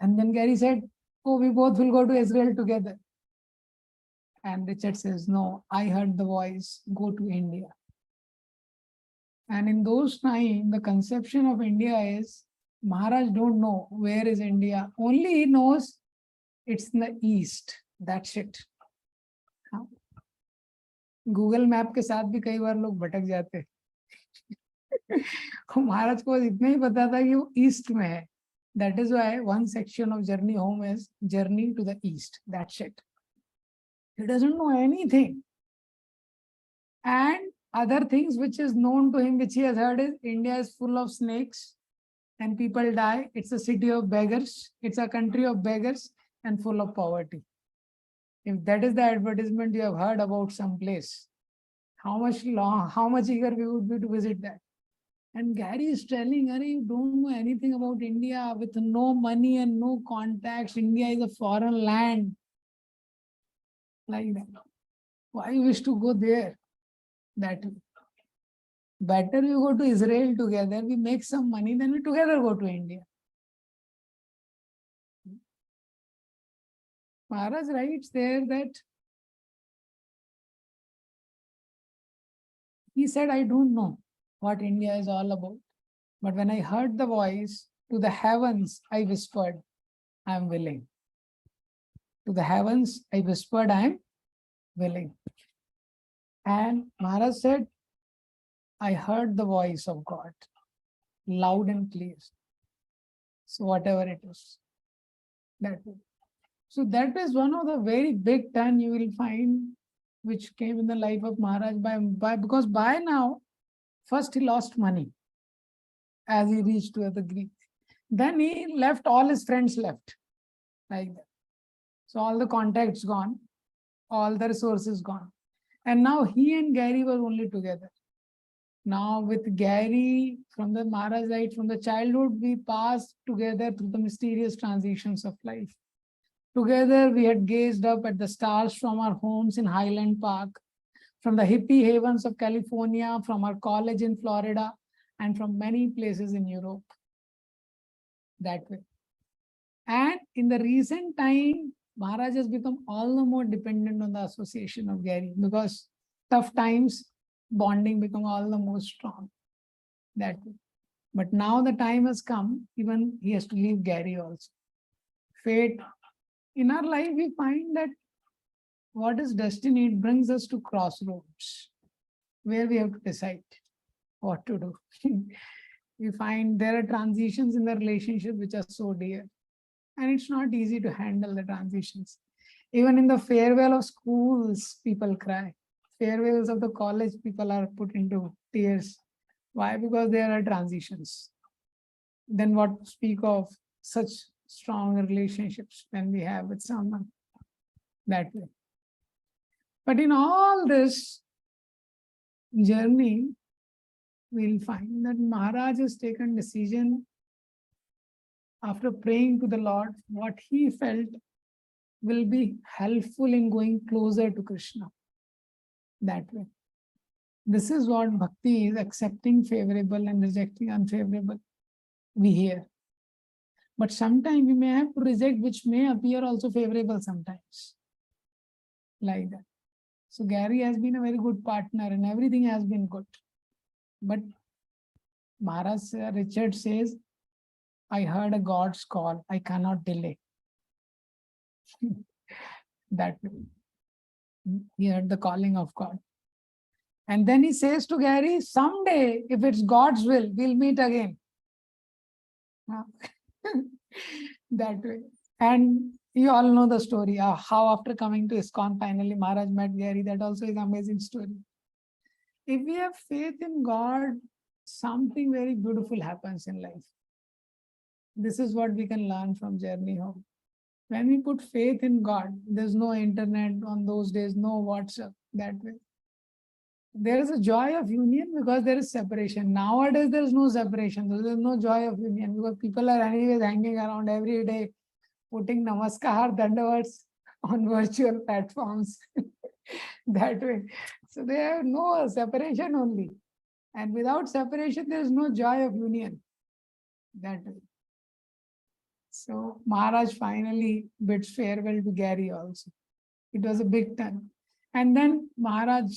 And then Gary said, oh, we both will go to Israel together. And Richard says, no, I heard the voice, go to India. And in those times, the conception of India is, Maharaj don't know where is India. Only he knows it's in the east. That's it. Google map के साथ भी कई बार लोग भटक जाते हैं। महाराज को इतना ही पता था कि वो ईस्ट में है। That is why one section of journey home is journey to the east. That's it. He doesn't know anything. And other things which is known to him, which he has heard, is India is full of snakes and people die. It's a city of beggars. It's a country of beggars and full of poverty. If that is the advertisement you have heard about some place, how much eager we would be to visit that. And Gary is telling her, you don't know anything about India, with no money and no contacts. India is a foreign land. Like that. Why you wish to go there? That better we go to Israel together, we make some money, then we together go to India. Maharaj writes there that he said, I don't know what India is all about. But when I heard the voice, to the heavens, I whispered, I am willing. To the heavens, I whispered, I am willing. And Maharaj said, I heard the voice of God, loud and clear. So whatever it is, that way. So that is one of the very big turn you will find which came in the life of Maharaj because by now, first he lost money as he reached to the Greek. Then he left, all his friends left, like that. So all the contacts gone, all the resources gone. And now he and Gary were only together. Now with Gary, from the Maharaj light, from the childhood, we passed together through the mysterious transitions of life. Together, we had gazed up at the stars from our homes in Highland Park, from the hippie havens of California, from our college in Florida, and from many places in Europe. That way. And in the recent time, Maharaj has become all the more dependent on the association of Gary because tough times, bonding become all the more strong. That way. But now the time has come, even he has to leave Gary also. Fate. In our life, we find that what is destiny? It brings us to crossroads where we have to decide what to do. We find there are transitions in the relationship which are so dear. And it's not easy to handle the transitions. Even in the farewell of schools, people cry. Farewells of the college, people are put into tears. Why? Because there are transitions. Then what speak of such strong relationships when we have with someone that way. But in all this journey, we'll find that Maharaj has taken decision after praying to the Lord, what he felt will be helpful in going closer to Krishna. That way. This is what bhakti is, accepting favorable and rejecting unfavorable. We hear. But sometimes we may have to reject, which may appear also favorable sometimes. Like that. So Gary has been a very good partner and everything has been good. But Maharaj Richard says, I heard a God's call. I cannot delay. That way. He heard the calling of God. And then he says to Gary, someday, if it's God's will, we'll meet again. That way. And you all know the story, how after coming to ISKCON, finally Maharaj met Gary. That also is an amazing story. If we have faith in God, something very beautiful happens in life. This is what we can learn from Journey Home. When we put faith in God, there's no internet on those days, no WhatsApp, that way. There is a joy of union because there is separation. Nowadays, there is no separation. There is no joy of union because people are anyways hanging around every day, putting namaskar, dandavats on virtual platforms. That way. So there are no separation only. And without separation, there is no joy of union. That way. So Maharaj finally bids farewell to Gary also. It was a big time. And then Maharaj,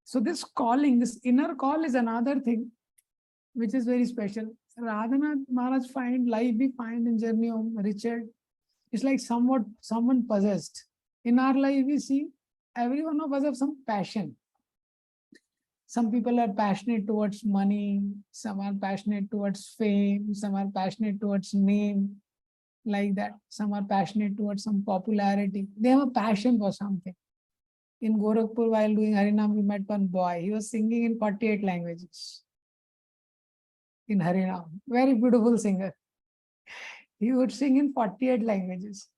so this calling, this inner call is another thing which is very special. Radhanath Maharaj life we find in Journey Home, Richard, it's like someone possessed. In our life, we see every one of us have some passion. Some people are passionate towards money, some are passionate towards fame, some are passionate towards name, like that. Some are passionate towards some popularity. They have a passion for something. In Gorakhpur, while doing Harinaam, we met one boy. He was singing in 48 languages. In Harinaam. Very beautiful singer. He would sing in 48 languages.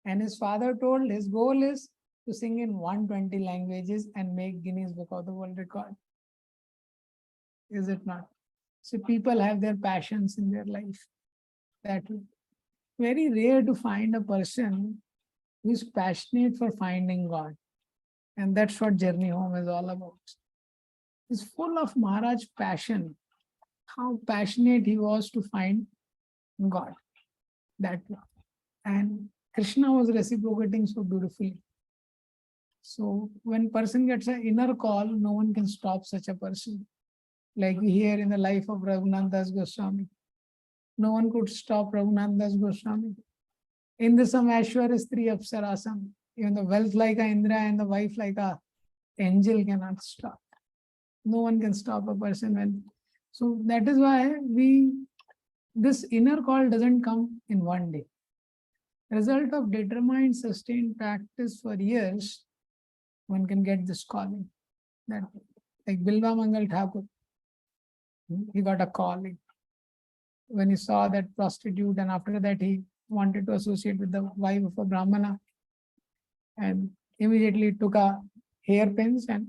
And his father told his goal is to sing in 120 languages and make Guinness Book of the World Record. Is it not? So people have their passions in their life. That way. Very rare to find a person who is passionate for finding God. And that's what Journey Home is all about. It's full of Maharaj passion. How passionate he was to find God. That way. And Krishna was reciprocating so beautifully. So when person gets an inner call, no one can stop such a person. Like we hear in the life of Raghunath Das Goswami. No one could stop Raghunath Das Goswami. In the Samashwar is three Apsarasam. Even the wealth like a Indra and the wife like a angel cannot stop. No one can stop a person when. So that is why this inner call doesn't come in one day. Result of determined, sustained practice for years, one can get this calling. That, like Bilva Mangal Thakur, he got a calling. When he saw that prostitute, and after that he wanted to associate with the wife of a Brahmana, and immediately took a hairpins and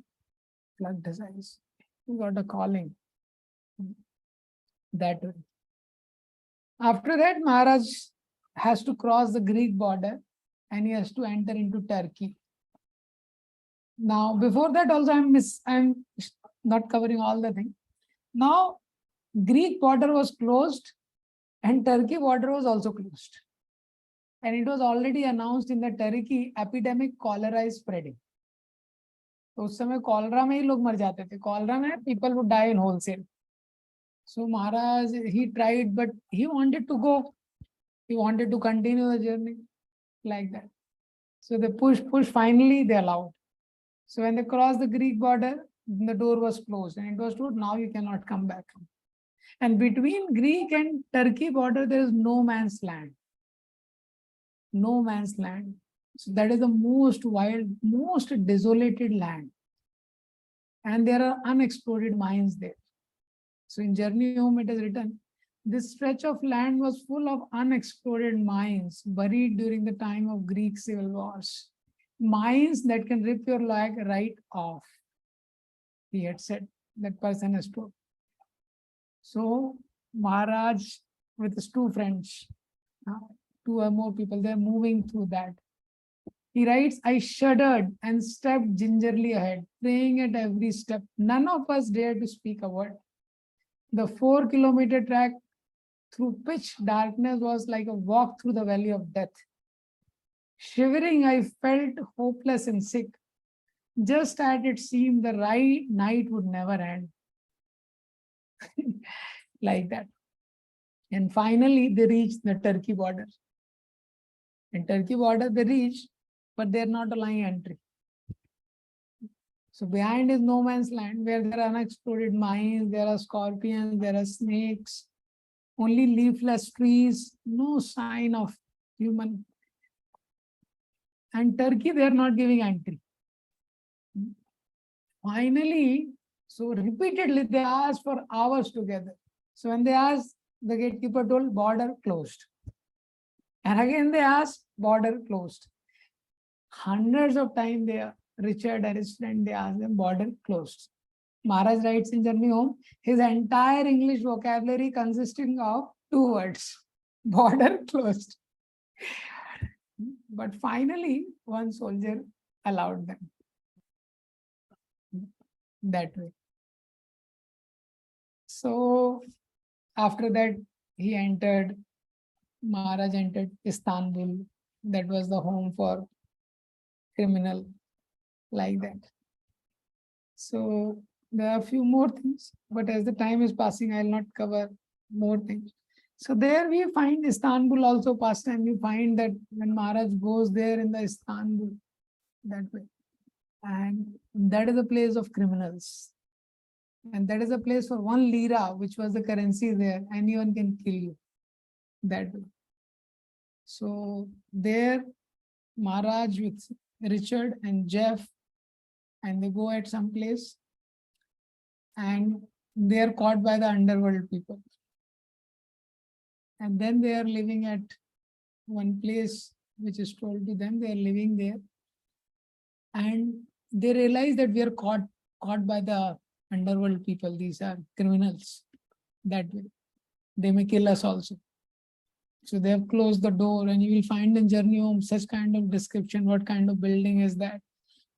plugged his eyes. He got a calling. That way. After that, Maharaj has to cross the Greek border and he has to enter into Turkey. Now, before that also, I'm not covering all the things. Now, Greek border was closed and Turkey border was also closed. And it was already announced in the Turkey epidemic cholera is spreading. तो उस समय cholera में ही लोग मर जाते थे. Cholera में people would die in wholesale. So Maharaj, he tried, but he wanted to go. He wanted to continue the journey like that. So they push, finally they allowed. So when they crossed the Greek border, the door was closed and it was told, now you cannot come back. And between Greek and Turkey border, there is no man's land. No man's land. So that is the most wild, most desolated land. And there are unexploded mines there. So in Journey Home, it is written, this stretch of land was full of unexploded mines buried during the time of Greek civil wars. Mines that can rip your leg right off. He had said, that person has told. So Maharaj with his two friends, two or more people, they're moving through that. He writes, I shuddered and stepped gingerly ahead, praying at every step. None of us dared to speak a word. The 4-kilometer track through pitch darkness was like a walk through the valley of death. Shivering, I felt hopeless and sick. Just as it seemed the right night would never end. Like that. And finally, they reached the Turkey border. In Turkey border, they reached, but they're not allowing entry. So behind is no man's land, where there are unexploded mines, there are scorpions, there are snakes, only leafless trees, no sign of human. And Turkey, they are not giving entry. Finally, so repeatedly, they asked for hours together. So when they asked, the gatekeeper told border closed. And again they asked, border closed. Hundreds of times Richard and his friend, they asked them, border closed. Maharaj writes in Journey Home, his entire English vocabulary consisting of 2 words, border closed. But finally, one soldier allowed them. That way. So after that, Maharaj entered Istanbul. That was the home for criminal, like that. So there are a few more things, but as the time is passing, I'll not cover more things. So there we find Istanbul also past time. We find that when Maharaj goes there in the Istanbul, that way. And that is a place of criminals. And that is a place for 1 lira, which was the currency there. Anyone can kill you. That way. So there, Maharaj with Richard and Jeff, and they go at some place, and they are caught by the underworld people. And then they are living at one place which is told to them, they are living there. And they realize that we are caught by the underworld people. These are criminals. That way. They may kill us also. So they have closed the door, and you will find in Journey Home such kind of description, what kind of building is that?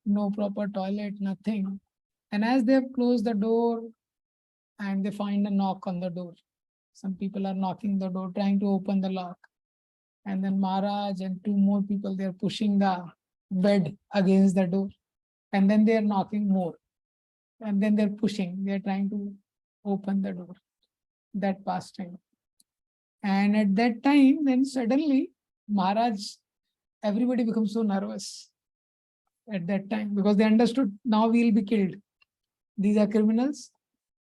No proper toilet, nothing. And as they have closed the door, and they find a knock on the door. Some people are knocking the door, trying to open the lock. And then Maharaj and 2 more people, they are pushing the bed against the door. And then they are knocking more. And then they're pushing, they're trying to open the door. That pastime. And at that time, then suddenly, Maharaj, everybody becomes so nervous at that time, because they understood now we'll be killed. These are criminals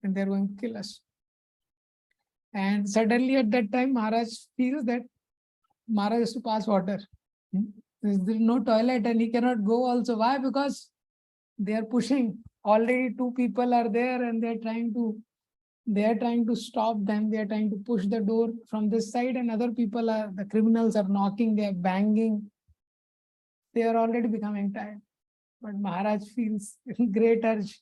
and they're going to kill us. And suddenly at that time, Maharaj feels that Maharaj has to pass water. There's no toilet and he cannot go also. Why? Because they are pushing. Already 2 people are there and they are trying to stop them. They are trying to push the door from this side, and other people the criminals are knocking, they are banging. They are already becoming tired. But Maharaj feels great urge.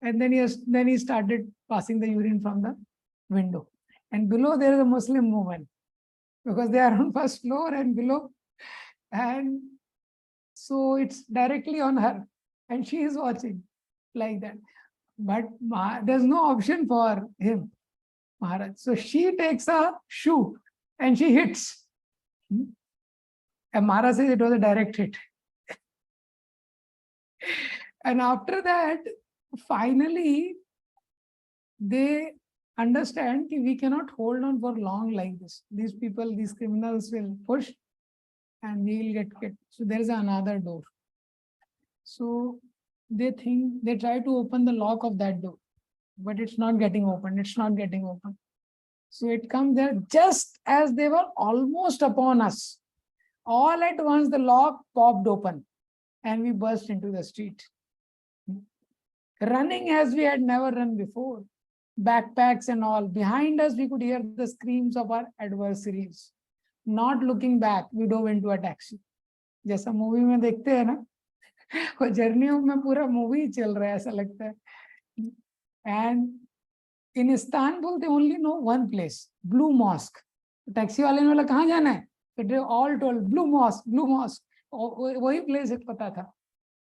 And then he started passing the urine from the window. And below there is a Muslim woman, because they are on first floor and below. And so it's directly on her. And she is watching like that. But there's no option for him, Maharaj. So she takes a shoe and she hits. And Maharaj says it was a direct hit. And after that, finally, they understand that we cannot hold on for long like this. These people, these criminals will push and we will get hit. So there is another door. So they try to open the lock of that door, but it's not getting open. It's not getting open. So it comes there just as they were almost upon us. All at once the lock popped open and we burst into the street. Running as we had never run before. Backpacks and all. Behind us, we could hear the screams of our adversaries. Not looking back, we dove into a taxi. जैसा movie में देखते हैं ना, वो journey में पूरा movie चल रहा है, ऐसा लगता है. And in Istanbul, they only know one place, Blue Mosque. Taxi वाले ने बोला कहाँ जाना है? They all told Blue Mosque, Blue Mosque. वही place पता था.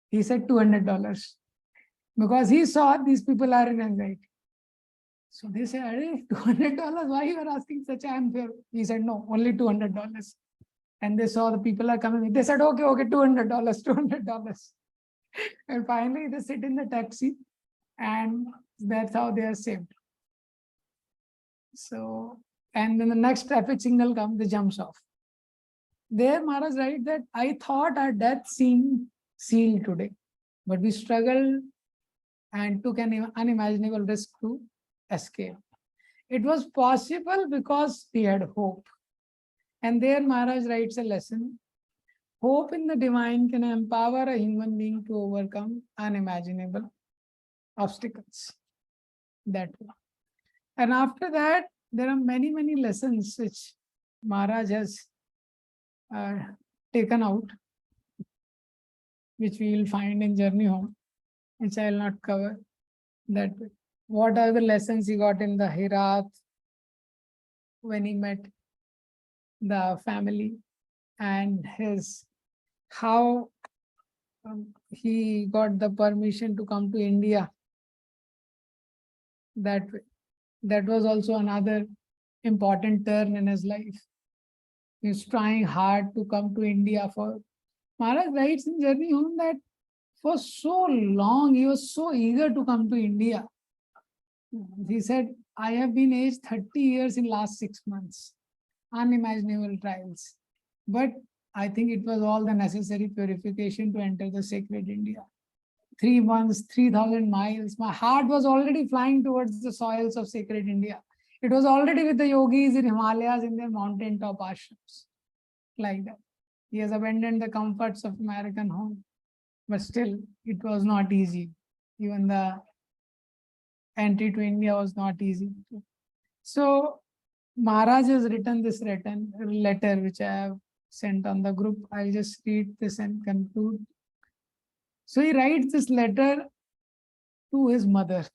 He said $200 because he saw these people are in anxiety. So they said, "Arey, $200, why you are asking such a unfair?" He said, "No, only $200. And they saw the people are coming. They said, "Okay, okay, $200, $200. And finally they sit in the taxi, and that's how they are saved. So, and then the next traffic signal comes, they jumps off. There Maharaj writes that I thought our death seemed sealed today, but we struggled and took an unimaginable risk to escape. It was possible because we had hope. And there Maharaj writes a lesson. Hope in the divine can empower a human being to overcome unimaginable obstacles. That way. And after that, there are many, many lessons which Maharaj has taken out, which we will find in Journey Home, which I will not cover. That way. What are the lessons he got in the Hirat when he met the family, and his how he got the permission to come to India. That way. That was also another important turn in his life. He's trying hard to come to India. For Maharaj writes in Journey Home that for so long he was so eager to come to India. He said, I have been aged 30 years in last 6 months. Unimaginable trials. But I think it was all the necessary purification to enter the sacred India. 3 months, 3,000 miles. My heart was already flying towards the soils of sacred India. It was already with the yogis in Himalayas in their mountaintop ashrams. Like that. He has abandoned the comforts of American home. But still, it was not easy. Even the entry to India was not easy. So, Maharaj has written this letter which I have sent on the group. I'll just read this and conclude. So he writes this letter to his mother.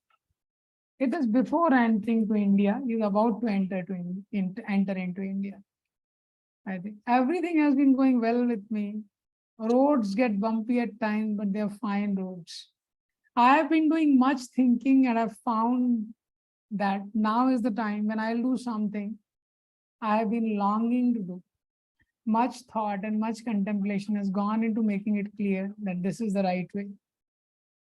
It is before entering to India. He's about to enter into India. I think everything has been going well with me. Roads get bumpy at times, but they're fine roads. I have been doing much thinking, and I've found that now is the time when I'll do something I have been longing to do. Much thought and much contemplation has gone into making it clear that this is the right way.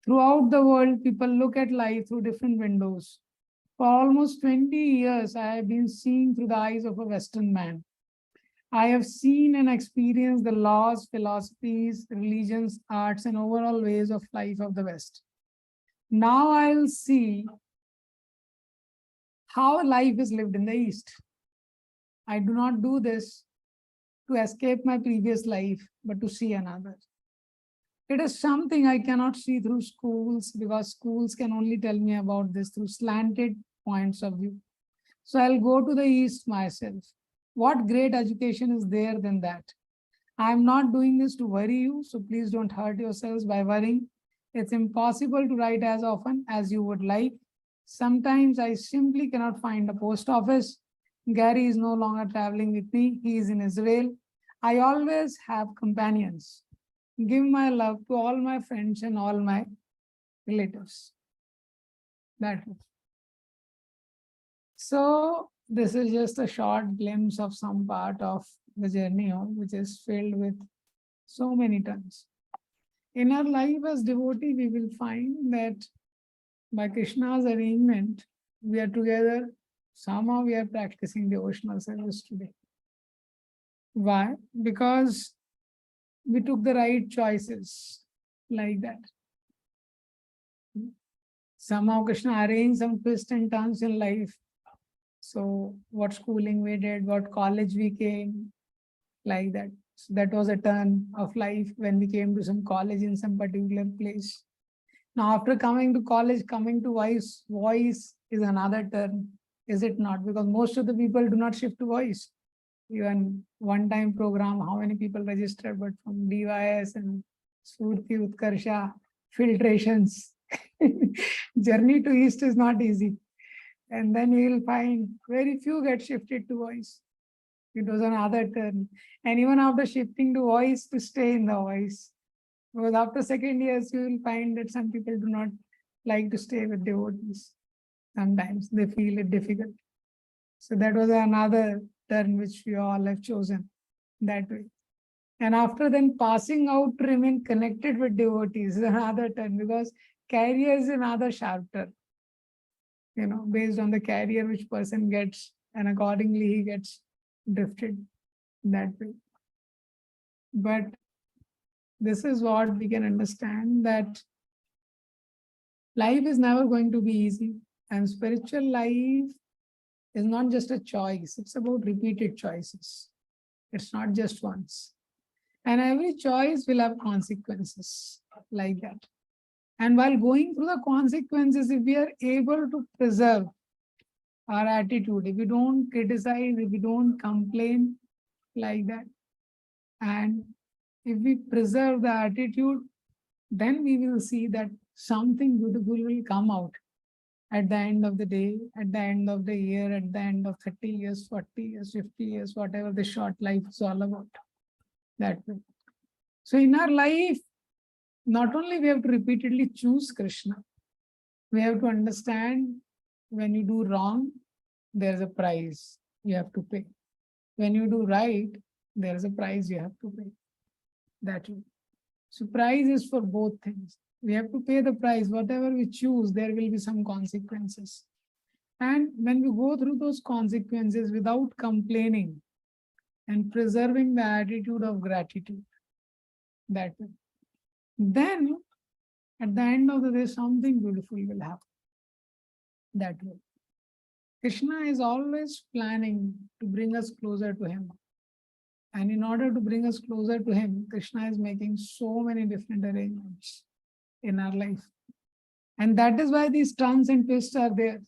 Throughout the world, people look at life through different windows. For almost 20 years, I have been seeing through the eyes of a Western man. I have seen and experienced the laws, philosophies, religions, arts, and overall ways of life of the West. Now I will see how life is lived in the East. I do not do this to escape my previous life, but to see another. It is something I cannot see through schools, because schools can only tell me about this through slanted points of view. So I'll go to the East myself. What great education is there than that? I'm not doing this to worry you, so please don't hurt yourselves by worrying. It's impossible to write as often as you would like. Sometimes I simply cannot find a post office. Gary is no longer traveling with me. He is in Israel. I always have companions. Give my love to all my friends and all my relatives. That is. So this is just a short glimpse of some part of the journey home, which is filled with so many tons. In our life as devotee, we will find that by Krishna's arrangement, we are together. Somehow we are practicing devotional service today. Why? Because we took the right choices like that. Somehow Krishna arranged some twists and turns in life. So what schooling we did, what college we came, like that. So that was a turn of life when we came to some college in some particular place. Now after coming to college, coming to voice is another turn, is it not? Because most of the people do not shift to voice. Even one-time program, how many people registered, but from DYS and Surti, Utkarsha, filtrations. Journey to East is not easy. And then you will find very few get shifted to voice. It was another turn. And even after shifting to voice, to stay in the voice. Because after second years, you will find that some people do not like to stay with devotees. Sometimes they feel it difficult. So that was another turn which we all have chosen that way. And after then passing out to remain connected with devotees is another turn, because carrier is another sharp turn. Based on the carrier which person gets, and accordingly he gets drifted that way. But this is what we can understand, that life is never going to be easy, and spiritual life is not just a choice, it's about repeated choices. It's not just once. And every choice will have consequences like that. And while going through the consequences, if we are able to preserve our attitude, if we don't criticize, if we don't complain like that, and if we preserve the attitude, then we will see that something beautiful will come out at the end of the day, at the end of the year, at the end of 30 years, 40 years, 50 years, whatever the short life is all about. That way. So in our life, not only we have to repeatedly choose Krishna, we have to understand when you do wrong, there is a price you have to pay. When you do right, there is a price you have to pay. That way. So price is for both things. We have to pay the price. Whatever we choose, there will be some consequences. And when we go through those consequences without complaining and preserving the attitude of gratitude, that way, then at the end of the day, something beautiful will happen. That way. Krishna is always planning to bring us closer to him. And in order to bring us closer to him, Krishna is making so many different arrangements in our life. And that is why these turns and twists are there.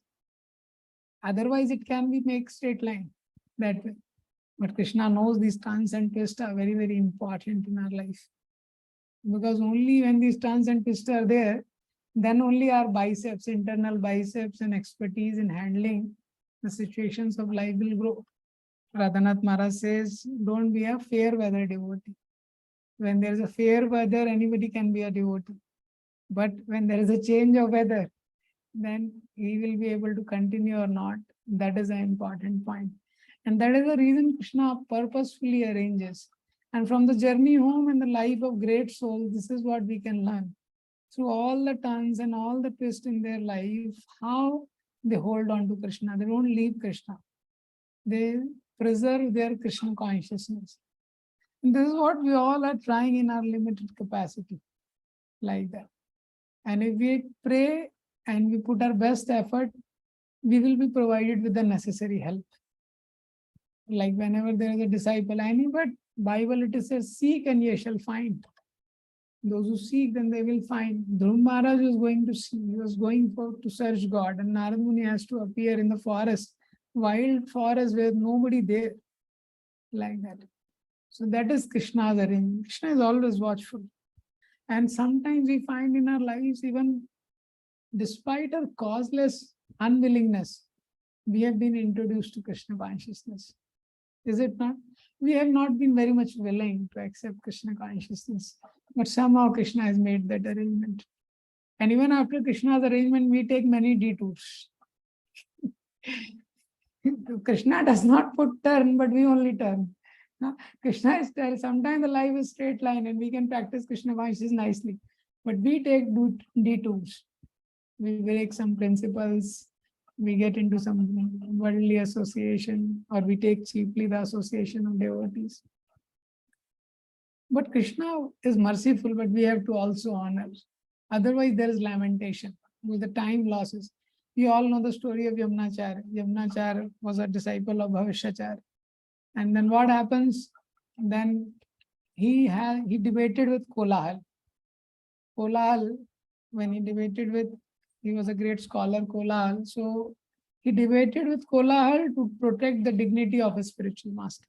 Otherwise, it can be make straight line that way. But Krishna knows these turns and twists are very, very important in our life. Because only when these turns and twists are there, then only our biceps, internal biceps and expertise in handling the situations of life will grow. Radhanath Maharaj says, don't be a fair weather devotee. When there is a fair weather, anybody can be a devotee. But when there is a change of weather, then he will be able to continue or not. That is an important point. And that is the reason Krishna purposefully arranges. And from the journey home and the life of great souls, this is what we can learn. Through all the turns and all the twists in their life, how they hold on to Krishna. They don't leave Krishna. They preserve their Krishna consciousness. And this is what we all are trying in our limited capacity, like that. And if we pray and we put our best effort, we will be provided with the necessary help. Like whenever there is a disciple, but Bible it says, seek and ye shall find. Those who seek, then they will find. Dhruv Maharaj was going to see, he was going to search God, and Narad Muni has to appear in the forest, wild forest where nobody there, like that. So that is Krishna's arrangement. Krishna is always watchful. And sometimes we find in our lives, even despite our causeless unwillingness, we have been introduced to Krishna consciousness. Is it not? We have not been very much willing to accept Krishna consciousness, but somehow Krishna has made that arrangement. And even after Krishna's arrangement, we take many detours. Krishna does not put turn, but we only turn. Krishna is there. Sometimes the life is straight line and we can practice Krishna consciousness nicely. But we take detours. We break some principles. We get into some worldly association, or we take cheaply the association of devotees. But Krishna is merciful, but we have to also honor. Otherwise, there is lamentation with the time losses. You all know the story of Yamunacharya. Yamunacharya was a disciple of Bhavishacharya. And then what happens? Then he debated with Kolahal. Kolahal, when he was a great scholar, Kolahal. So he debated with Kolahal to protect the dignity of a spiritual master.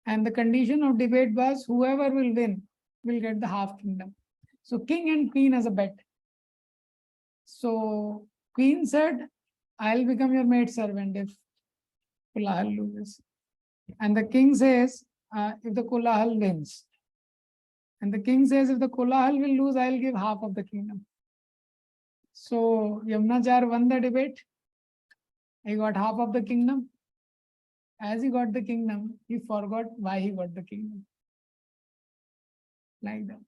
And the condition of debate was whoever will win will get the half kingdom. So king and queen as a bet. So queen said, I'll become your maid servant if Kolahal loses. And the king says, if the Kolahal wins. And the king says, if the Kolahal will lose, I'll give half of the kingdom. So Yamunachar won the debate. He got half of the kingdom. As he got the kingdom, he forgot why he got the kingdom. Like that.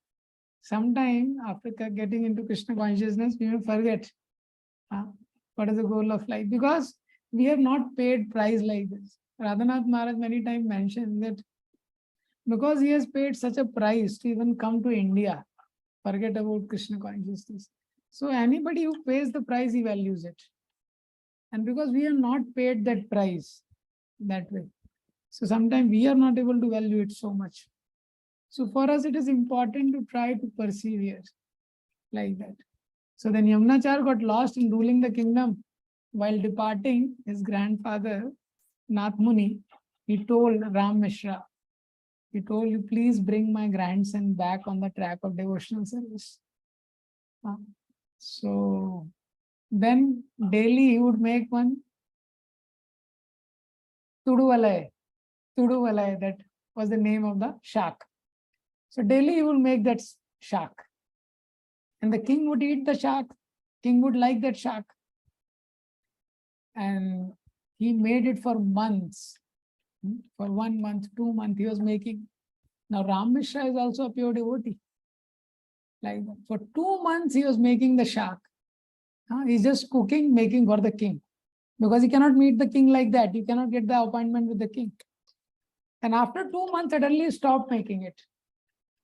Sometime after getting into Krishna consciousness, we may forget what is the goal of life, because we have not paid price like this. Radhanath Maharaj many times mentioned that because he has paid such a price to even come to India, forget about Krishna consciousness. So anybody who pays the price, he values it. And because we have not paid that price that way, so sometimes we are not able to value it so much. So for us, it is important to try to persevere like that. So then Yamunachar got lost in ruling the kingdom. While departing, his grandfather, Nath Muni, he told Ram Mishra, he told you, please bring my grandson back on the track of devotional service. So then daily he would make one Tuduvalai. Tuduvalai, that was the name of the shack. So daily he would make that shack. And the king would eat the shack. King would like that shack. And he made it for months. For 1 month, 2 months, he was making. Now Ram Mishra is also a pure devotee. Like that. For 2 months, he was making the shack. He's just cooking, making for the king. Because he cannot meet the king like that. You cannot get the appointment with the king. And after 2 months, suddenly he stopped making it.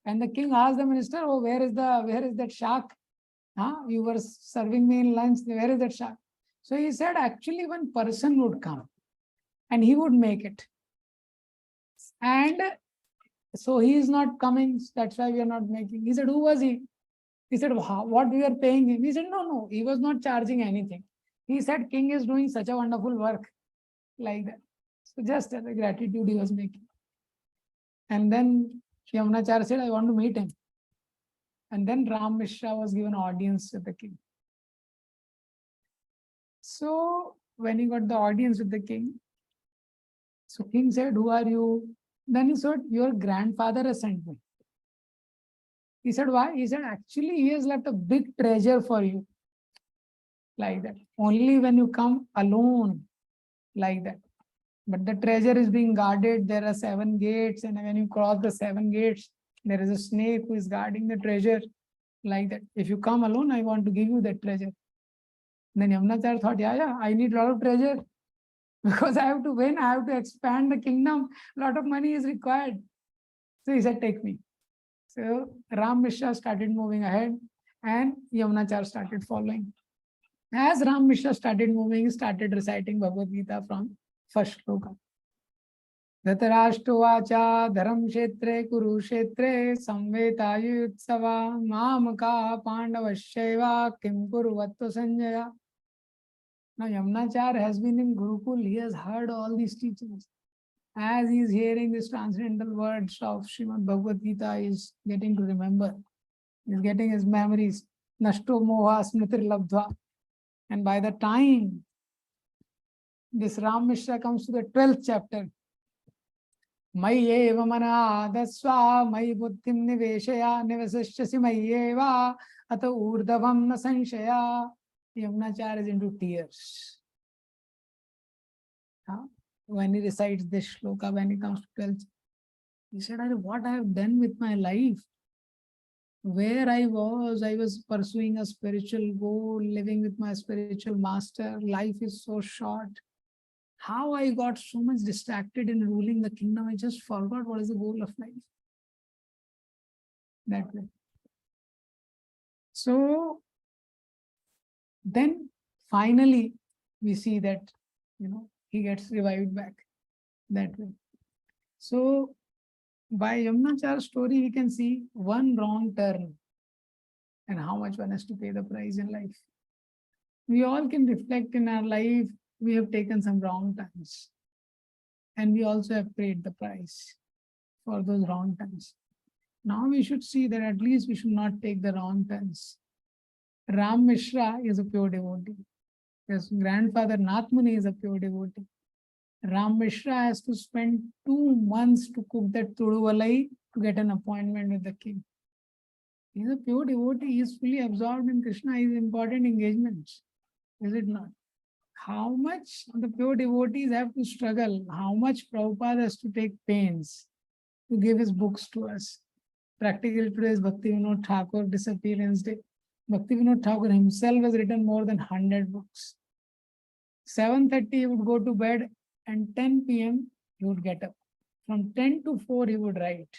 And the king asked the minister, oh, where is that shack? You were serving me in lunch. Where is that shack? So he said, actually, one person would come and he would make it. And so he is not coming. That's why we are not making. He said, who was he? He said, what we are paying him? He said, no, he was not charging anything. He said, king is doing such a wonderful work like that. So just as a gratitude he was making. And then Yamunachar said, I want to meet him. And then Ram Mishra was given audience with the king. So when he got the audience with the king, so king said, who are you? Then he said, your grandfather has sent me. He said, why? He said, actually, he has left a big treasure for you. Like that. Only when you come alone, like that. But the treasure is being guarded. There are 7 gates. And when you cross the 7 gates, there is a snake who is guarding the treasure. Like that. If you come alone, I want to give you that treasure. Then Yamunachar thought, yeah, I need a lot of treasure. Because I have to win, I have to expand the kingdom. A lot of money is required. So he said, take me. So Ram Mishra started moving ahead and Yamunachar started following. As Ram Mishra started moving, he started reciting Bhagavad Gita from first shloka. Dhatarashtovacha dharam kshetre kurushetre samvetayutsava mamaka pandavasheva kim kuruvatva sanjaya. Now Yamunachar has been in Gurukul, he has heard all these teachings. As he is hearing these transcendental words of Srimad Bhagavad Gita, he is getting to remember. He is getting his memories. Nashto moha smritir labdva. And by the time this Ram Mishra comes to the 12th chapter, Mayi eva mana dasva, mayi buddhim niveshaya, nivasashyasi mayi eva, ata urdavam na sanshaya. Yamunachar is into tears. When he recites this shloka, when he comes to 12th, he said, what I have done with my life. Where I was pursuing a spiritual goal, living with my spiritual master. Life is so short. How I got so much distracted in ruling the kingdom, I just forgot what is the goal of life. That way. So then finally we see that, he gets revived back that way. So by Yamunachar's story, we can see one wrong turn and how much one has to pay the price in life. We all can reflect in our life, we have taken some wrong turns. And we also have paid the price for those wrong turns. Now we should see that at least we should not take the wrong turns. Ram Mishra is a pure devotee. His grandfather Nath Muni is a pure devotee. Ram Mishra has to spend 2 months to cook that Tuduvalai to get an appointment with the king. He's a pure devotee. He is fully absorbed in Krishna, his important engagements. Is it not? How much the pure devotees have to struggle, how much Prabhupada has to take pains to give his books to us. Practically today is Bhakti Vinod Thakur disappearance day. Bhakti Vinod Thakur himself has written more than 100 books. 7:30 he would go to bed and 10 p.m. he would get up. From 10 to 4 he would write.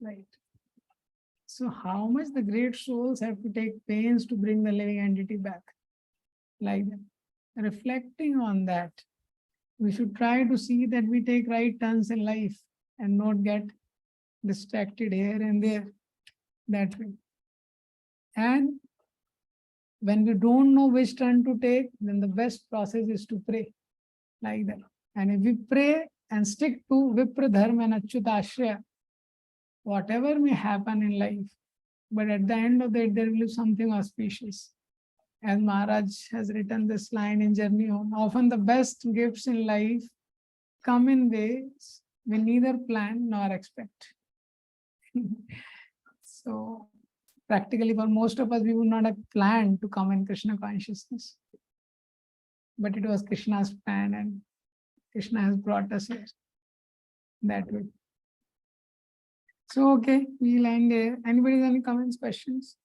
Right. So how much the great souls have to take pains to bring the living entity back. Like that. Reflecting on that, we should try to see that we take right turns in life and not get distracted here and there that way. And when we don't know which turn to take, then the best process is to pray like that. And if we pray and stick to Vipra Dharma and Achyutashraya, whatever may happen in life, but at the end of it, there will be something auspicious. As Maharaj has written this line in Journey Home, often the best gifts in life come in ways we neither plan nor expect. So, practically for most of us, we would not have planned to come in Krishna consciousness. But it was Krishna's plan and Krishna has brought us here that way. So, okay, we'll end there. Anybody have any comments, questions?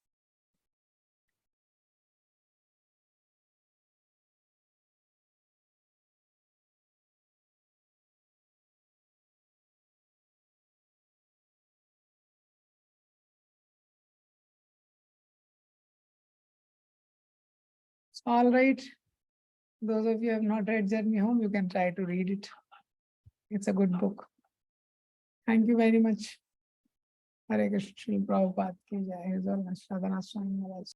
All right. Those of you who have not read Journey Home, you can try to read it. It's a good book. Thank you very much. Hare Krishna, Prabhupada ki jai. His Holiness Radhanath Swami Maharaj.